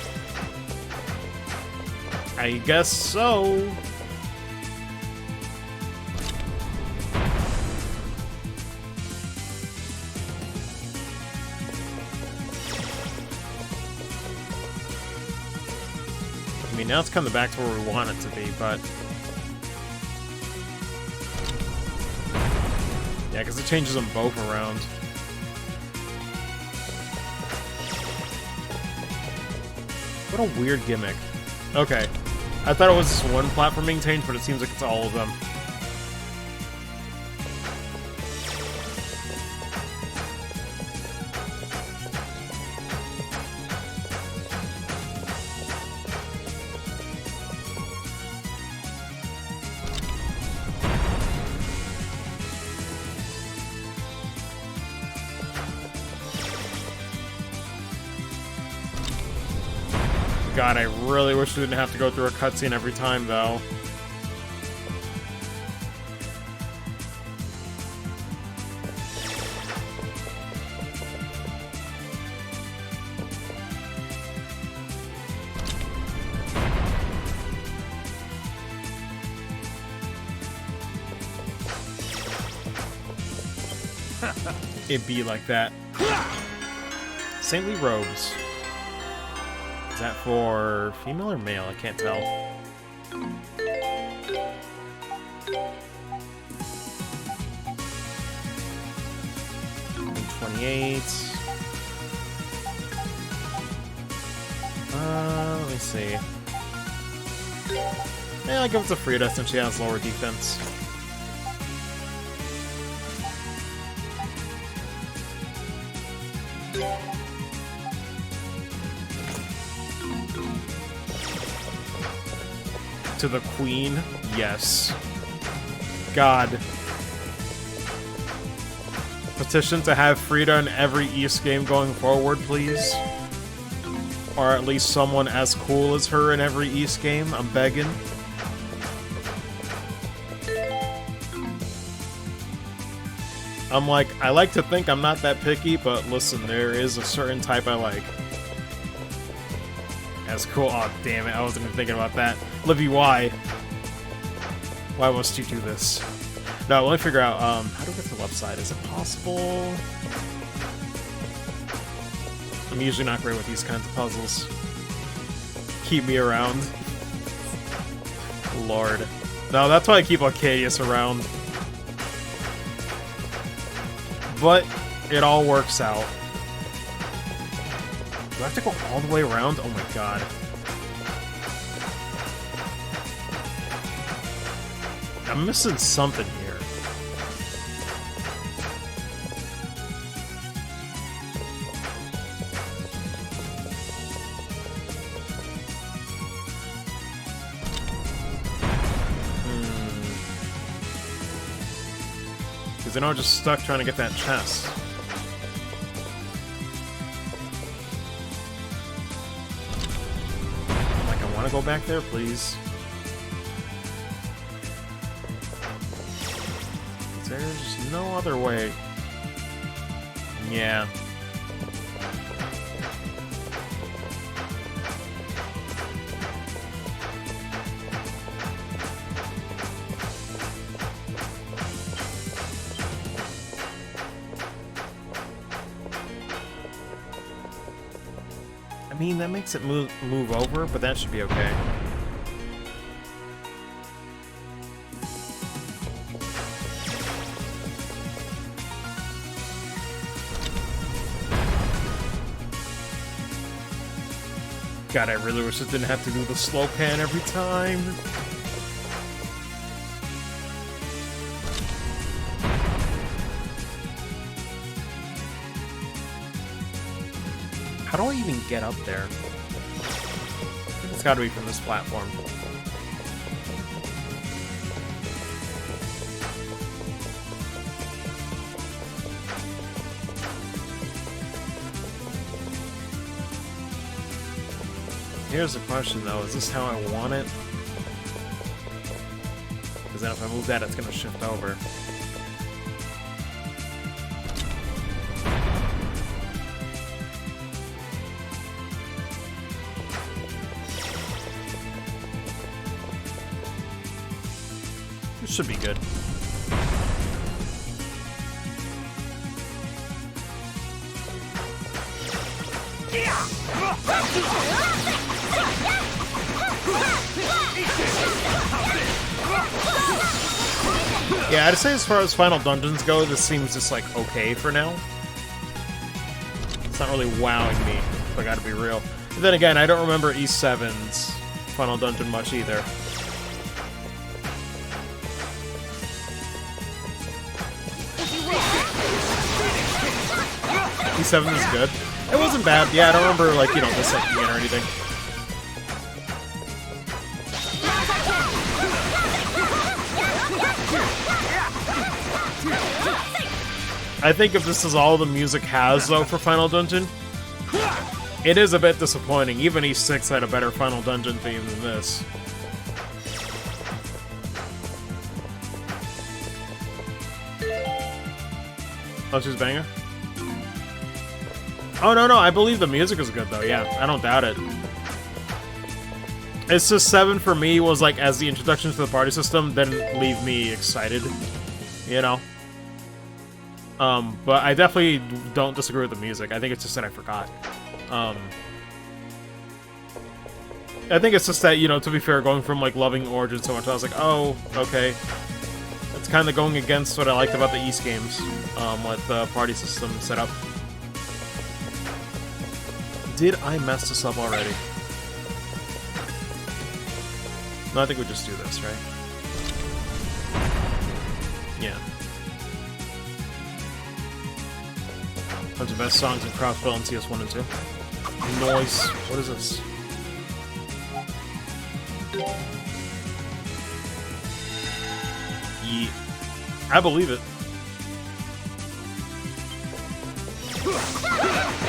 S1: I guess so. I mean, now it's coming back to where we want it to be, but... yeah, because it changes them both around. What a weird gimmick. Okay. I thought it was just one platforming change, but it seems like it's all of them. God, I really wish we didn't have to go through a cutscene every time, though. It'd be like that. Saintly robes. Is that for female or male? I can't tell. $28. Let me see. Yeah, I'll give it to Frida since she has lower defense. To the Queen, yes. God. Petition to have Frida in every East game going forward, please. Or at least someone as cool as her in every East game, I'm begging. I'm like, I like to think I'm not that picky, but listen, there is a certain type I like. That's cool. Oh, damn it. I wasn't even thinking about that. Livy, why? Why must you do this? No, let me figure out, how do we get to the left side? Is it possible? I'm usually not great with these kinds of puzzles. Keep me around. Lord. No, that's why I keep Arcadius around. But it all works out. Do I have to go all the way around? Oh my god. I'm missing something here. Because I know I'm just stuck trying to get that chest. Like, I want to go back there, please. There's no other way. Yeah. I mean, that makes it move over, but that should be okay. God, I really wish I didn't have to do the slow pan every time. How do I even get up there? It's gotta be from this platform. Here's the question, though. Is this how I want it? Because then if I move that, it's going to shift over. This should be good. Yeah, I'd say as far as final dungeons go, this seems just like okay for now. It's not really wowing me, if I gotta be real. But then again, I don't remember E7's final dungeon much either. E7 is good. It wasn't bad. Yeah, I don't remember, like, you know, dissecting it or anything. I think if this is all the music has, though, for Final Dungeon, it is a bit disappointing. Even E6 had a better Final Dungeon theme than this. Oh, she's banger? Oh, no, I believe the music is good, though. Yeah, I don't doubt it. It's just 7 for me was, like, as the introduction to the party system, didn't leave me excited, you know? But I definitely don't disagree with the music. I think it's just that I forgot. I think it's just that, you know, to be fair, going from, like, loving Origin so much, I was like, oh, okay. It's kind of going against what I liked about the East games, with the party system set up. Did I mess this up already? No, I think we just do this, right? Yeah. Bunch of best songs in Crossbell and CS1 and 2. Noise. What is this? Yeah. I believe it.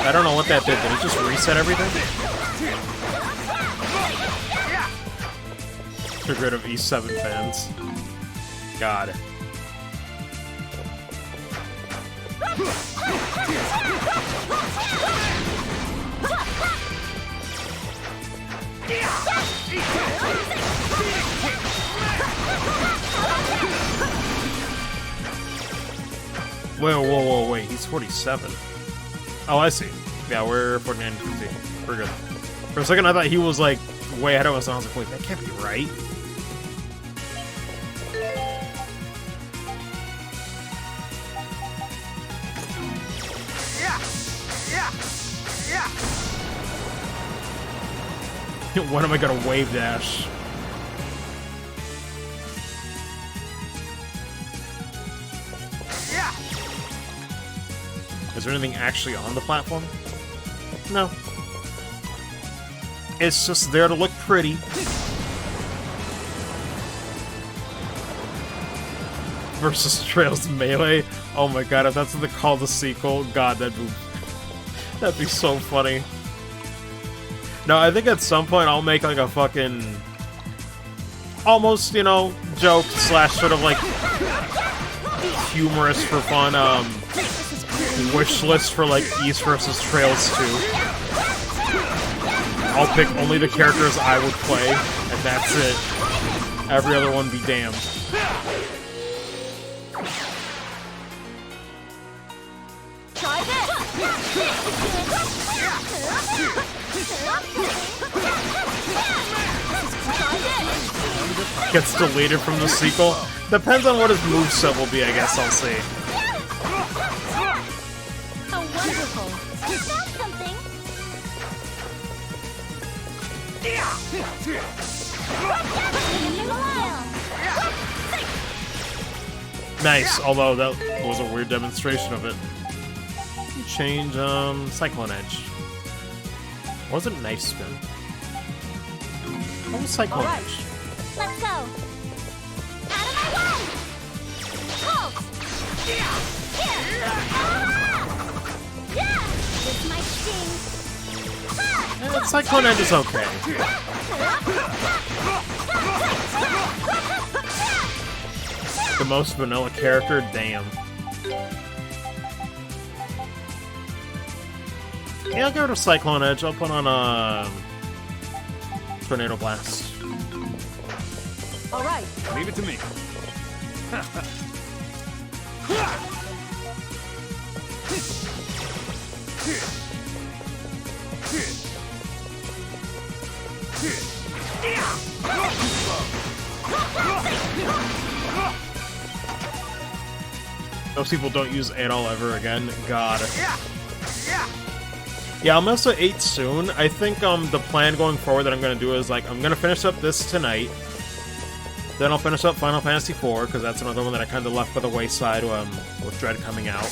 S1: I don't know what that did. Did it just reset everything? Get rid of E7 fans. God. Wait, he's 47. Oh, I see. Yeah, we're 49 and 50. We're good. For a second, I thought he was, like, way ahead of us, and I was like, wait, that can't be right. When am I gonna wave dash? Is there anything actually on the platform? No. It's just there to look pretty. Versus Trails Melee. Oh my god, if that's what they call the sequel, god, that'd be so funny. No, I think at some point I'll make like a fucking almost, you know, joke slash sort of like humorous for fun wish list for like East versus Trails 2. I'll pick only the characters I would play, and that's it. Every other one be damned.
S2: Try this.
S1: Gets deleted from the sequel. Depends on what his moveset will be, I guess I'll see.
S2: Oh, wonderful. That's something.
S1: Nice, although that was a weird demonstration of it. Change, Cyclone Edge. Or was it Knife Spin? What was Cyclone
S2: All right.
S1: Edge?
S2: Let's go. Out of my way. Halt. Yeah. This might sting.
S1: Cyclone Edge is okay. The most vanilla character? Damn. Yeah, I'll get rid of Cyclone Edge. I'll put on Tornado Blast.
S2: All right.
S4: Leave it to me.
S1: Most people don't use 8 all ever again. God. Yeah, I'll mess with 8 soon. I think the plan going forward that I'm going to do is, like, I'm going to finish up this tonight. Then I'll finish up Final Fantasy IV, because that's another one that I kind of left by the wayside with Dread coming out.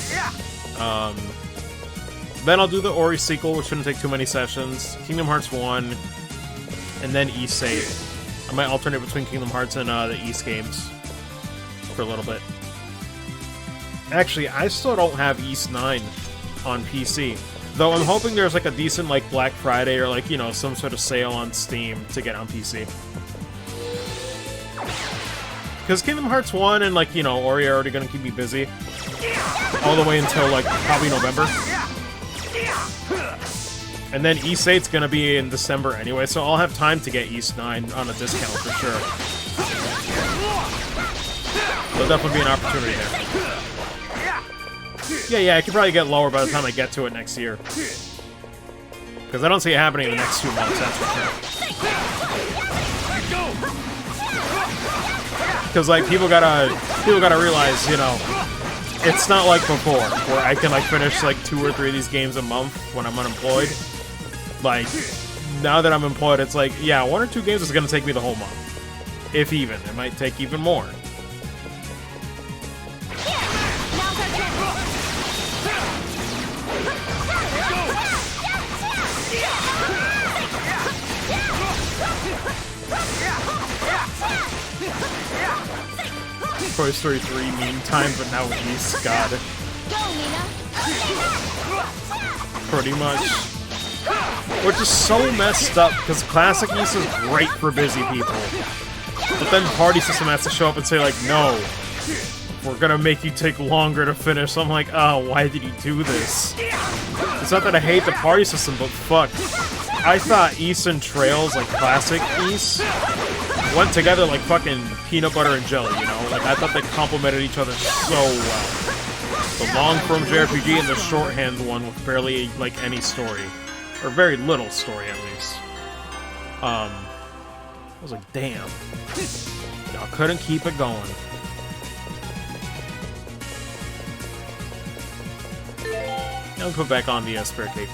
S1: Then I'll do the Ori sequel, which shouldn't take too many sessions. Kingdom Hearts 1, and then East 8. I might alternate between Kingdom Hearts and the East games for a little bit. Actually, I still don't have East 9 on PC. Though I'm hoping there's like a decent like Black Friday or like, you know, some sort of sale on Steam to get on PC. Because Kingdom Hearts 1 and like, you know, Ori are already going to keep me busy. All the way until like probably November. And then East 8's going to be in December anyway, so I'll have time to get East 9 on a discount for sure. There'll definitely be an opportunity there. Yeah, I could probably get lower by the time I get to it next year. Because I don't see it happening in the next 2 months, that's for sure. Because, like, people gotta realize, you know, it's not like before, where I can, like, finish, like, 2 or 3 of these games a month when I'm unemployed. Like, now that I'm employed, it's like, yeah, 1 or 2 games is gonna take me the whole month. If even. It might take even more. Toy Story 3 meme time, but now with East, God. Pretty much. Which is so messed up, because Classic East is great for busy people. But then Party System has to show up and say, like, no, we're gonna make you take longer to finish. So I'm like, oh, why did you do this? It's not that I hate the Party System, but fuck. I thought East and Trails, like Classic East, went together like fucking peanut butter and jelly, you know? Like, I thought they complemented each other so well. The long-form JRPG and the shorthand one with barely, like, any story. Or very little story, at least. I was like, damn. Y'all couldn't keep it going. Now let's put back on the spirit cake.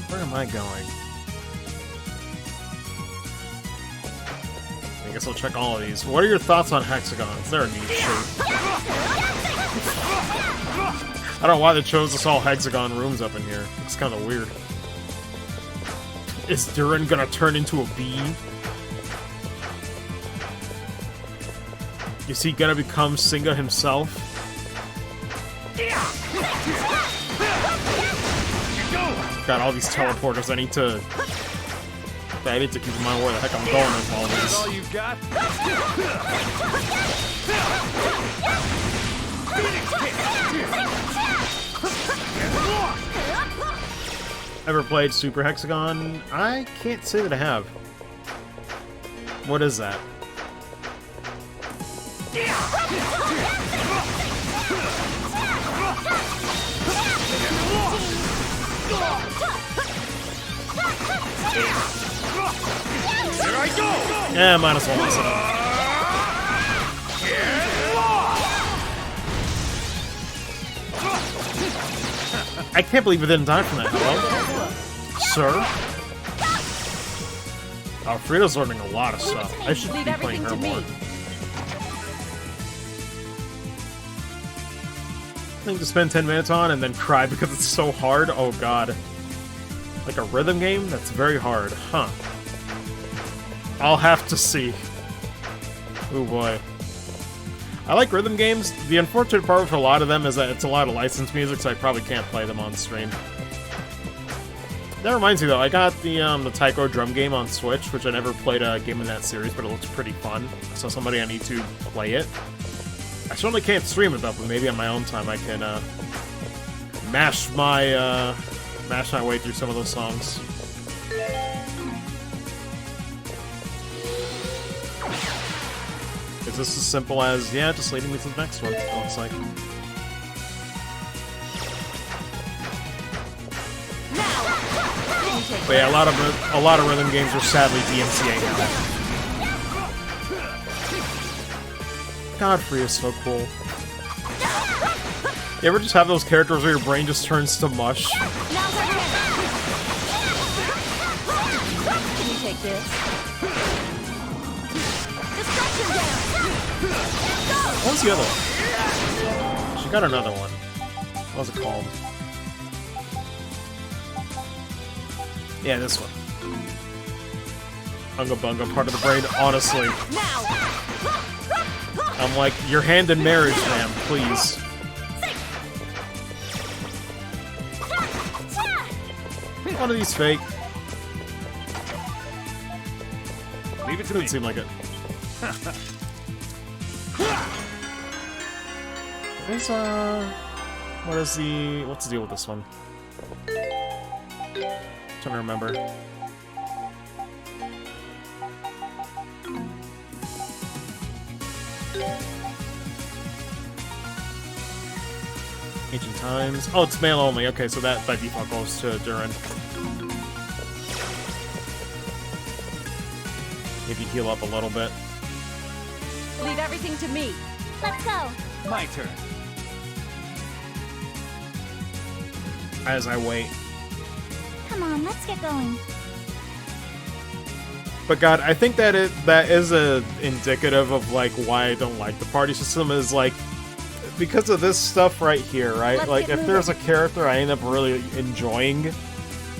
S1: Where am I going? I guess I'll check all of these. What are your thoughts on hexagons? They're a neat shape. I don't know why they chose us all hexagon rooms up in here. It's kind of weird. Is Durin gonna turn into a bee? Is he gonna become Singa himself? Got all these teleporters. I need to keep in mind where the heck I'm going with all
S4: That's
S1: these.
S4: all you got?
S1: Ever played Super Hexagon? I can't say that I have. What is that?
S4: Here I go!
S1: Yeah, might as well mess it up. I can't believe it didn't die from that. Hello? Sir? Alfreda's learning a lot of stuff. I should be playing her more. Thing to spend 10 minutes on and then cry because it's so hard? Oh god. Like a rhythm game? That's very hard. Huh. I'll have to see. Oh boy. I like rhythm games. The unfortunate part with a lot of them is that it's a lot of licensed music, so I probably can't play them on stream. That reminds me though, I got the Taiko drum game on Switch, which I never played a game in that series, but it looks pretty fun. So somebody I need to play it. I certainly can't stream it though, but maybe on my own time I can mash my way through some of those songs. Is this as simple as, yeah, just leading me to the next one, it looks like. But yeah, a lot of rhythm games are sadly DMCA now. Godfrey is so cool. You ever just have those characters where your brain just turns to mush?
S2: Can you take this? Destruction dance!
S1: What was the other one? She got another one. What was it called? Yeah, this one. Unga Bunga, part of the brain, honestly. I'm like, your hand in marriage, ma'am, please. One of these fake.
S4: Leave it to
S1: Doesn't
S4: me.
S1: seem like it. What's the deal with this one? Trying to remember. Ancient Times. Oh, it's male only. Okay, so that by default goes to Durin. Maybe heal up a little bit.
S2: Leave everything to me. Let's go.
S4: My turn.
S1: As I wait.
S2: Come on, let's get going.
S1: But God, I think that is indicative of like why I don't like the party system is like because of this stuff right here, right?
S2: Let's
S1: Like
S2: get
S1: if there's a
S2: moving.
S1: character I end up really enjoying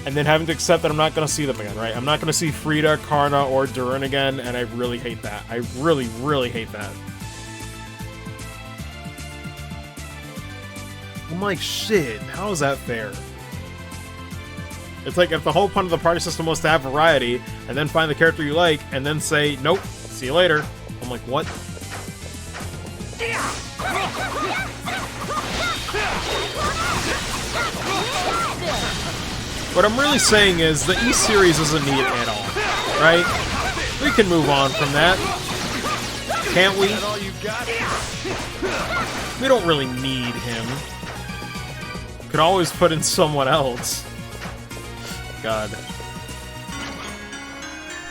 S1: and then having to accept that I'm not going to see them again, right? I'm not going to see Frida, Karna, or Durin again, and I really hate that. I really, really hate that. I'm like, shit, how is that fair? It's like if the whole point of the party system was to have variety, and then find the character you like, and then say, nope, see you later. I'm like, what? What I'm really saying is the E-Series isn't needed at all, right? We can move on from that. Can't we? We don't really need him. Could always put in someone else. God.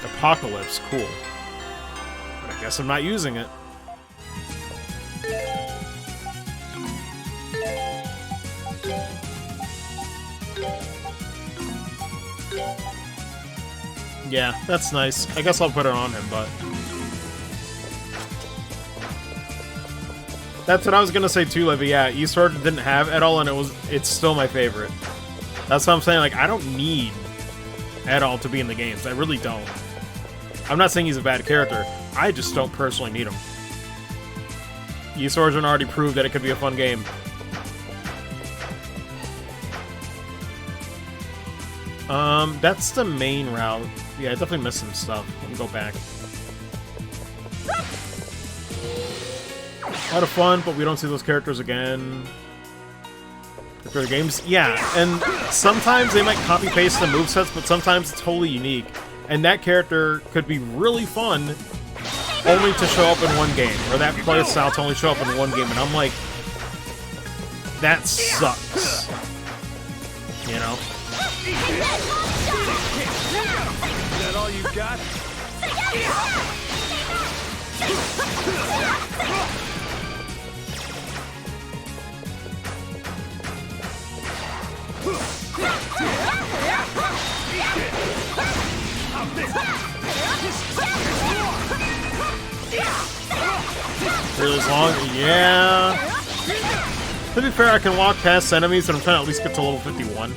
S1: Apocalypse, cool. But I guess I'm not using it. Yeah, that's nice. I guess I'll put it on him, but... That's what I was gonna say too, Livy. Yeah, eSword didn't have Ed all, and it's still my favorite. That's what I'm saying, like, I don't need Ed all to be in the games. I really don't. I'm not saying he's a bad character. I just don't personally need him. eSword already proved that it could be a fun game. That's the main route. Yeah, I definitely missed some stuff. Let me go back. A lot of fun, but we don't see those characters again. For the games, yeah, and sometimes they might copy-paste the movesets, but sometimes it's totally unique. And that character could be really fun only to show up in one game, or that playstyle to only show up in one game, and I'm like, that sucks. You know?
S4: Is that all you got?
S1: Really long? Yeah. To be fair, I can walk past enemies, and I'm trying to at least get to level 51.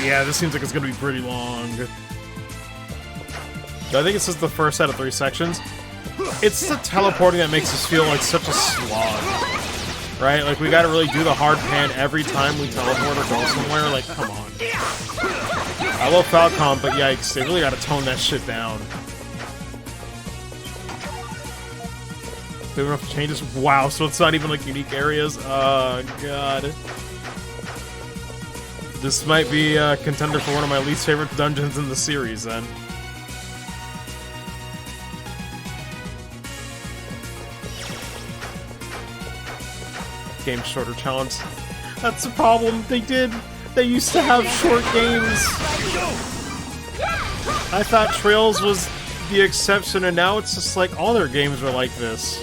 S1: Yeah, this seems like it's gonna be pretty long. I think this is the first out of 3 sections. It's the teleporting that makes us feel like such a slog. Right? Like, we gotta really do the hard pan every time we teleport or go somewhere. Like, come on. I love Falcom, but yikes, they really gotta tone that shit down. Big enough changes? Wow, so it's not even like unique areas? Oh, God. This might be a contender for one of my least favorite dungeons in the series, then. Game shorter challenge. That's the problem. They used to have short games. I thought Trails was the exception, and now it's just like all their games are like this.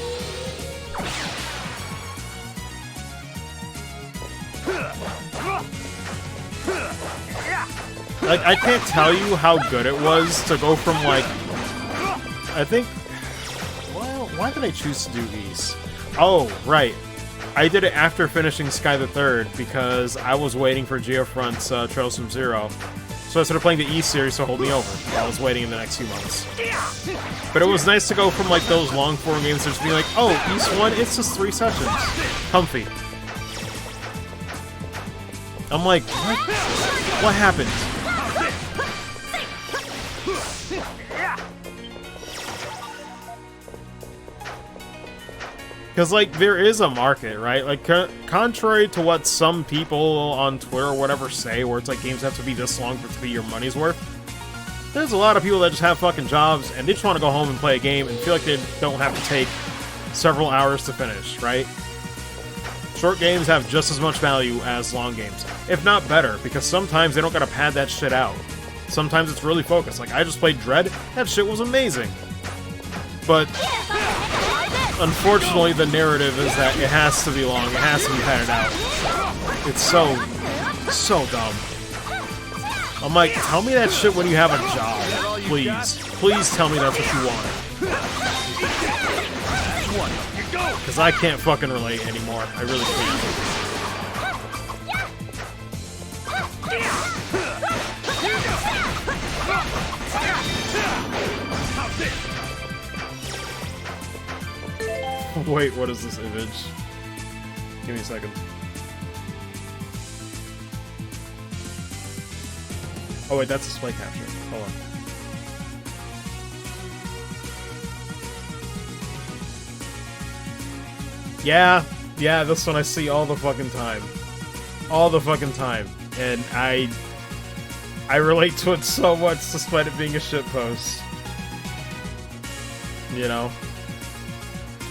S1: Like, I can't tell you how good it was to go from, like... I think... Well, why did I choose to do these? Oh, right. I did it after finishing Sky the Third, because I was waiting for Geofront's Trails from Zero. So I started playing the E-Series to hold me over. I was waiting in the next few months. But it was nice to go from, like, those long form games to just be like, oh, East 1, it's just 3 sessions. Comfy. I'm like, what happened? Because, like, there is a market, right? Like, contrary to what some people on Twitter or whatever say, where it's like games have to be this long for it to be your money's worth, there's a lot of people that just have fucking jobs, and they just want to go home and play a game and feel like they don't have to take several hours to finish, right? Short games have just as much value as long games, if not better, because sometimes they don't gotta pad that shit out. Sometimes it's really focused. Like, I just played Dread, that shit was amazing. But unfortunately, the narrative is that it has to be long, it has to be padded out. It's so dumb. I'm like, tell me that shit when you have a job, please. Please tell me that's what you want. Because I can't fucking relate anymore. I really can't. Wait, what is this image? Give me a second. Oh wait, that's display capture. Hold on. Yeah, Yeah, this one I see all the fucking time. All the fucking time. And I relate to it so much despite it being a shitpost. You know?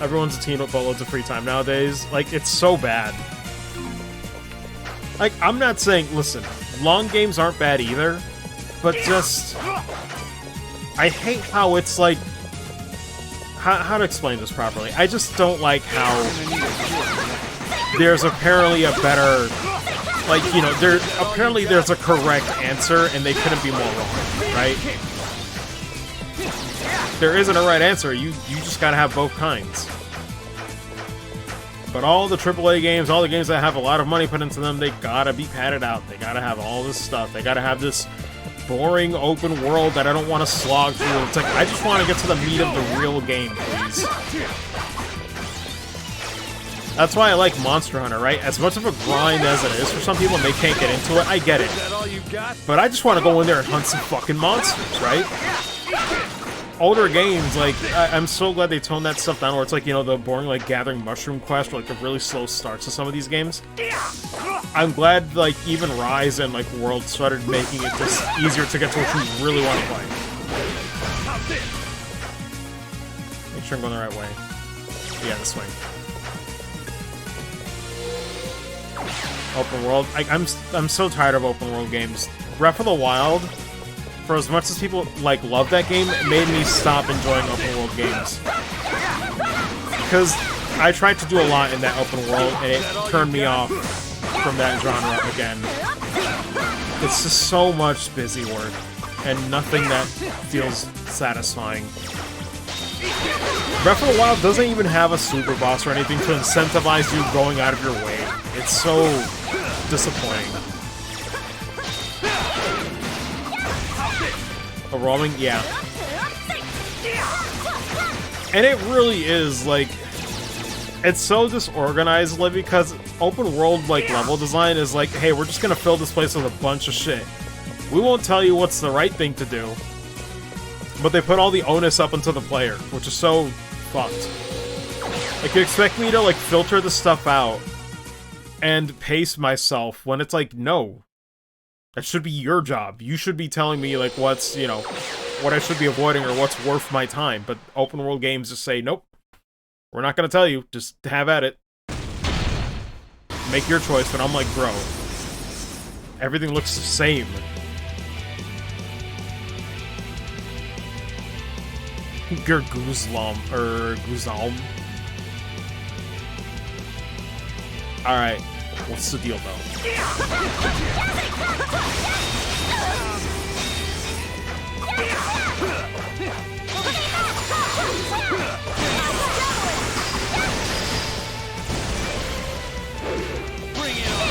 S1: Everyone's a teen with boatloads of free time nowadays. Like, it's so bad. Like, I'm not saying, listen, long games aren't bad either, but just... I hate how it's like... How to explain this properly? I just don't like how there's apparently a better... Like, you know, apparently there's a correct answer, and they couldn't be more wrong, right? There isn't a right answer, you just gotta have both kinds. But all the AAA games, all the games that have a lot of money put into them, they gotta be padded out. They gotta have all this stuff. They gotta have this boring open world that I don't want to slog through. It's like, I just want to get to the meat of the real game, please. That's why I like Monster Hunter, right? As much of a grind as it is for some people and they can't get into it, I get it. But I just want to go in there and hunt some fucking monsters, right? Older games, like, I'm so glad they toned that stuff down where it's like, you know, the boring, like, gathering mushroom quest or, like, the really slow starts to some of these games. I'm glad, like, even Rise and, like, World started making it just easier to get to what you really want to play. Make sure I'm going the right way. Yeah, this way. Open world. I'm so tired of open world games. Breath of the Wild, for as much as people, like, love that game, it made me stop enjoying open world games. Because I tried to do a lot in that open world, and it turned me off from that genre again. It's just so much busy work, and nothing that feels satisfying. Breath of the Wild doesn't even have a super boss or anything to incentivize you going out of your way. It's so disappointing. A roaming? Yeah. And it really is, like... It's so disorganized, like, because open world, like, level design is like, hey, we're just gonna fill this place with a bunch of shit. We won't tell you what's the right thing to do. But they put all the onus up into the player, which is so fucked. Like, you expect me to, like, filter the stuff out and pace myself when it's like, no. That should be your job. You should be telling me, like, what's, you know, what I should be avoiding or what's worth my time. But open world games just say, nope. We're not gonna tell you. Just have at it. Make your choice, but I'm like, bro. Everything looks the same. Guzlam, or Guzalm. Alright, what's the deal, though?
S4: Bring it on!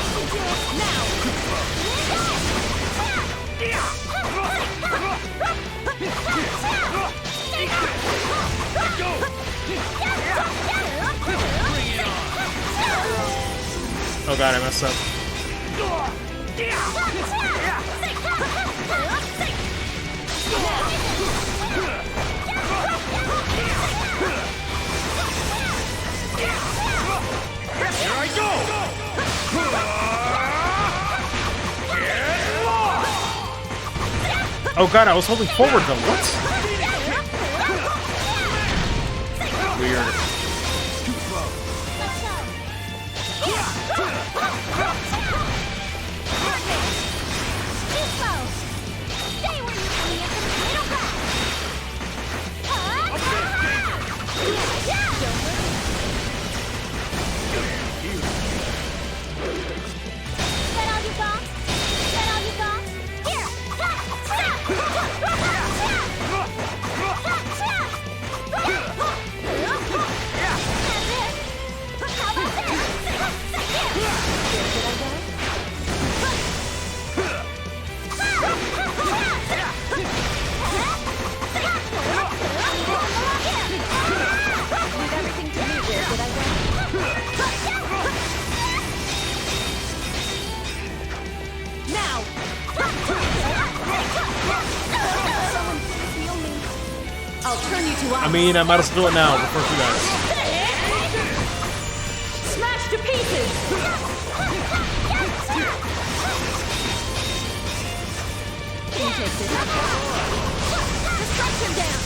S1: Oh god, I messed up.
S4: Here I go!
S1: Oh god, I was holding forward though. What? Weird.
S2: I'll turn you to ice.
S1: I mean, I might as well do it now before she dies.
S2: Smash to Can you take this? Destruction down!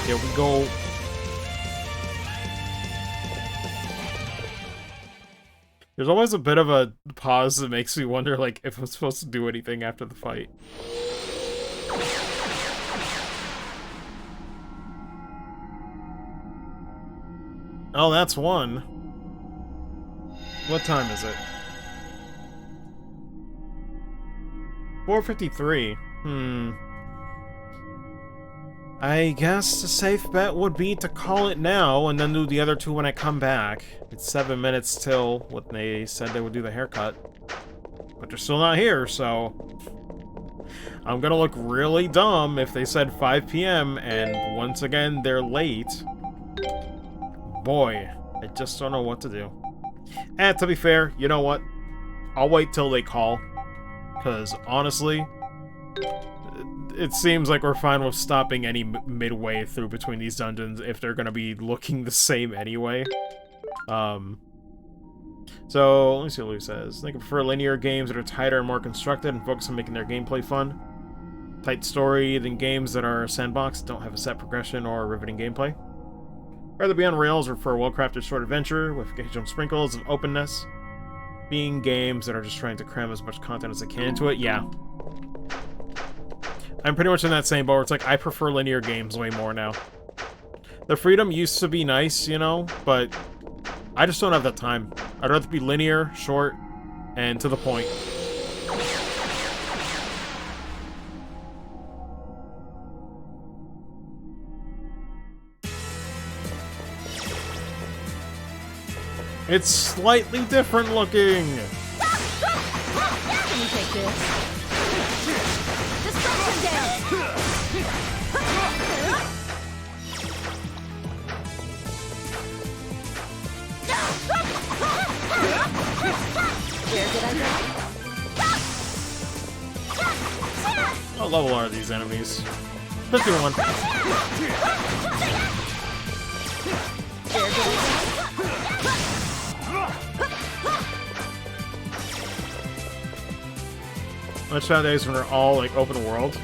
S1: Here we go. There's always a bit of a pause that makes me wonder, like, if I'm supposed to do anything after the fight. Oh, that's one. What time is it? 4:53. I guess the safe bet would be to call it now and then do the other two when I come back. It's 7 minutes till what they said they would do the haircut. But they're still not here, so... I'm gonna look really dumb if they said 5 p.m. and once again they're late. Boy, I just don't know what to do. And to be fair, you know what? I'll wait till they call. Because honestly... it seems like we're fine with stopping any midway through between these dungeons if they're gonna be looking the same anyway. So, let me see what Lou says. They prefer linear games that are tighter and more constructed and focus on making their gameplay fun. Tight story than games that are sandbox, don't have a set progression or riveting gameplay. Rather be on rails or for a well-crafted short adventure with occasional sprinkles of openness. Being games that are just trying to cram as much content as they can into it, yeah. I'm pretty much in that same boat where it's like, I prefer linear games way more now. The freedom used to be nice, you know, but I just don't have that time. I'd rather be linear, short, and to the point. It's slightly different looking!
S2: Can you take this? Destruction down! Where did I go?
S1: What level are these enemies? 51.
S2: Where did I go?
S1: Much nowadays when they're all like open world,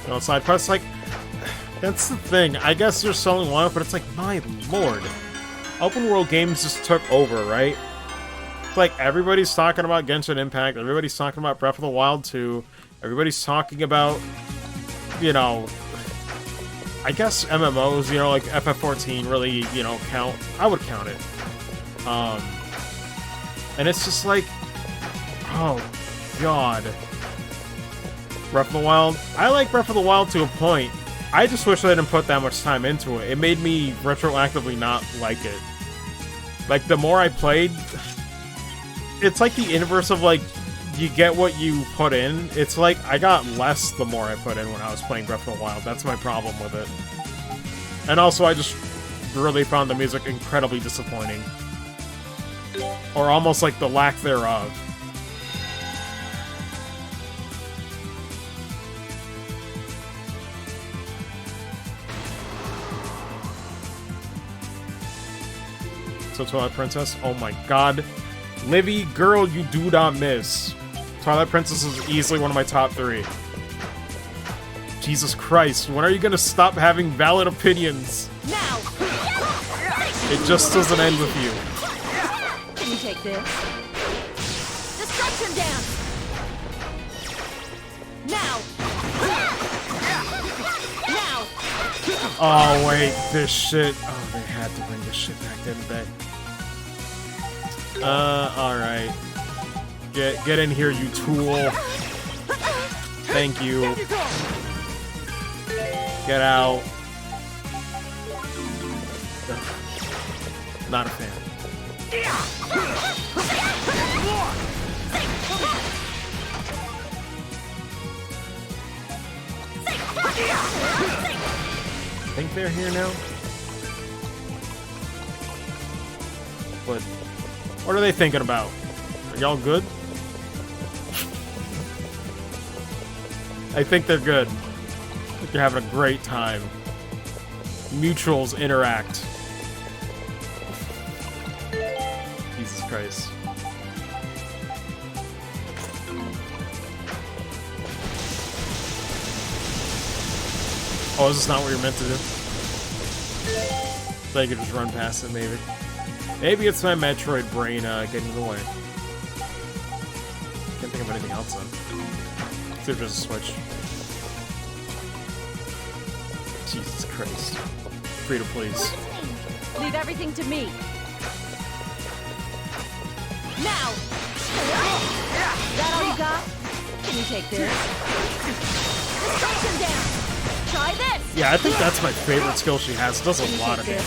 S1: you know, side quests, like, that's the thing. I guess they're selling one, but it's like, my lord. Open world games just took over, right? It's like everybody's talking about Genshin Impact, everybody's talking about Breath of the Wild 2, everybody's talking about, you know, I guess MMOs, you know, like FF14 really, you know, count. I would count it. And it's just like, oh, God. Breath of the Wild. I like Breath of the Wild to a point. I just wish I didn't put that much time into it. It made me retroactively not like it. Like, the more I played, it's like the inverse of, like, you get what you put in. It's like, I got less the more I put in when I was playing Breath of the Wild. That's my problem with it. And also, I just really found the music incredibly disappointing. Or almost like the lack thereof. So Twilight Princess, oh my god. Livy, girl, you do not miss. Twilight Princess is easily one of my top 3. Jesus Christ, when are you gonna stop having valid opinions?
S2: Now!
S1: It just doesn't end with you.
S2: Can you take this? Destruction down! Now! Now!
S1: Oh wait, this shit. Oh, they had to bring this shit back, didn't they? Alright. Get in here, you tool. Thank you. Get out. Ugh. Not a fan. I think they're here now? What are they thinking about? Are y'all good? I think they're good. I think they're having a great time. Mutuals interact. You Jesus Christ. Oh, is this not what you're meant to do? So you could just run past it, maybe. Maybe it's my Metroid brain getting in the way. Can't think of anything else then. See if there's a switch. Jesus Christ. Frida, please.
S2: Leave everything to me. Now! That all you got? Can you take this? Destruction down! Try this!
S1: Yeah, I think that's my favorite skill she has. It does a lot of damage.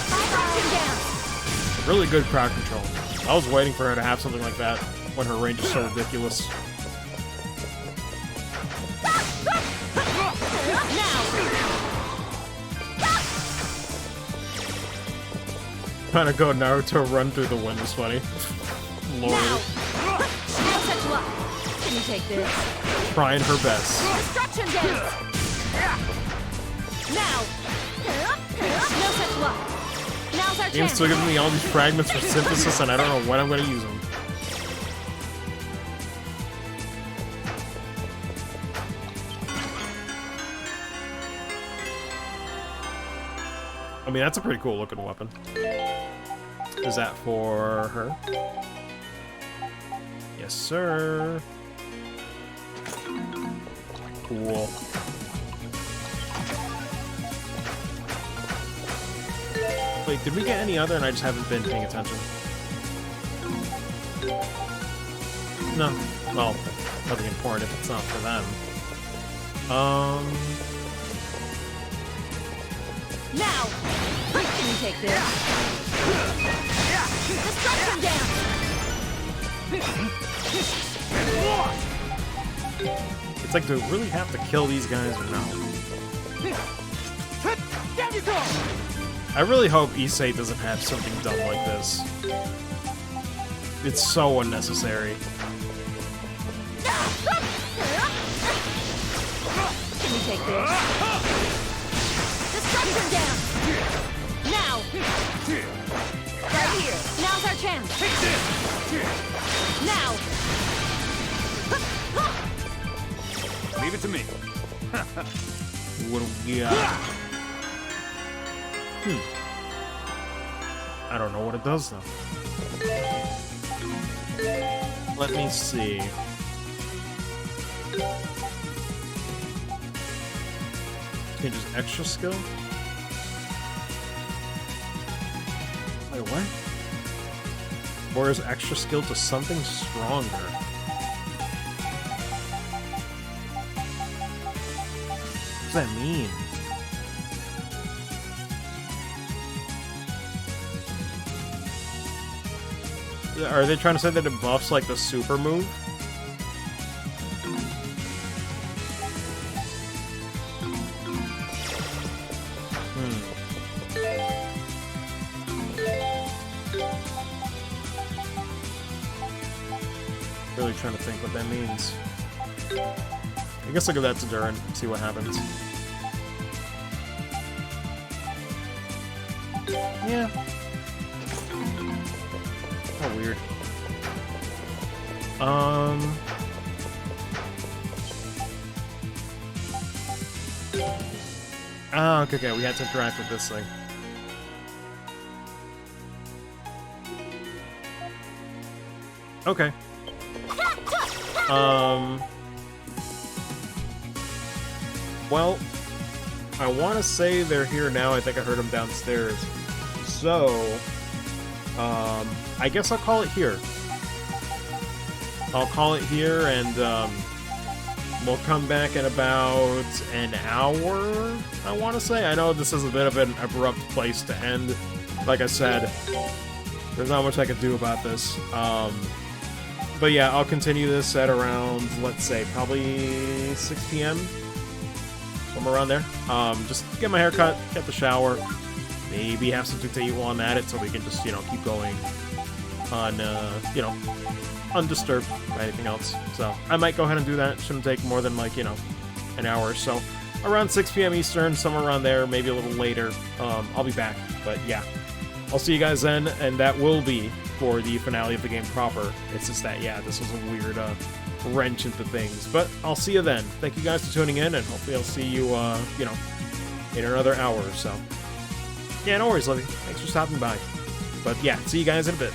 S2: Destruction down!
S1: Really good crowd control. I was waiting for her to have something like that when her range is so ridiculous. Trying to go Naruto run through the wind is funny. Lord.
S2: Now such luck. Can you take this?
S1: Trying her best.
S2: Destruction dance! Now! No such luck. Now's our
S1: Game's
S2: chance.
S1: still giving me all these fragments for synthesis and I don't know when I'm going to use them. I mean, that's a pretty cool looking weapon. Is that for her? Yes, sir. Cool. Wait, did we get any other and I just haven't been paying attention? No. Well, nothing important if it's not for them.
S2: Now! Can you take this? Destruction down!
S1: It's like, do we really have to kill these guys or no?
S4: Down you go!
S1: I really hope Issei doesn't have something dumb like this. It's so unnecessary.
S2: Can you take this? Destruction down! Now! Right here! Now's our chance!
S4: Take this!
S2: Now!
S4: Leave it to me.
S1: What do we got? I don't know what it does though. Let me see. Changes extra skill? Wait, what? Lowers extra skill to something stronger. What does that mean? Are they trying to say that it buffs like the super move? Really trying to think what that means. I guess I'll give that to Durin, see what happens. Yeah. How weird. Oh, okay, we had to interact with this thing. Okay. Well, I want to say they're here now. I think I heard them downstairs. So, I guess I'll call it here. I'll call it here, and, we'll come back in about an hour, I want to say. I know this is a bit of an abrupt place to end. Like I said, there's not much I can do about this. But yeah, I'll continue this at around, let's say, probably 6 p.m. Somewhere around there. Just get my hair cut, get the shower, maybe have something to eat while I'm at it so we can just, you know, keep going on, you know, undisturbed by anything else. So I might go ahead and do that. Shouldn't take more than, like, you know, an hour or so. Around 6 p.m. Eastern, somewhere around there, maybe a little later. I'll be back. But yeah, I'll see you guys then, and that will be for the finale of the game proper. It's just that, yeah, this was a weird wrench into things. But I'll see you then. Thank you guys for tuning in, and hopefully I'll see you, you know, in another hour or so. Yeah, no worries, Livy. Thanks for stopping by. But yeah, see you guys in a bit.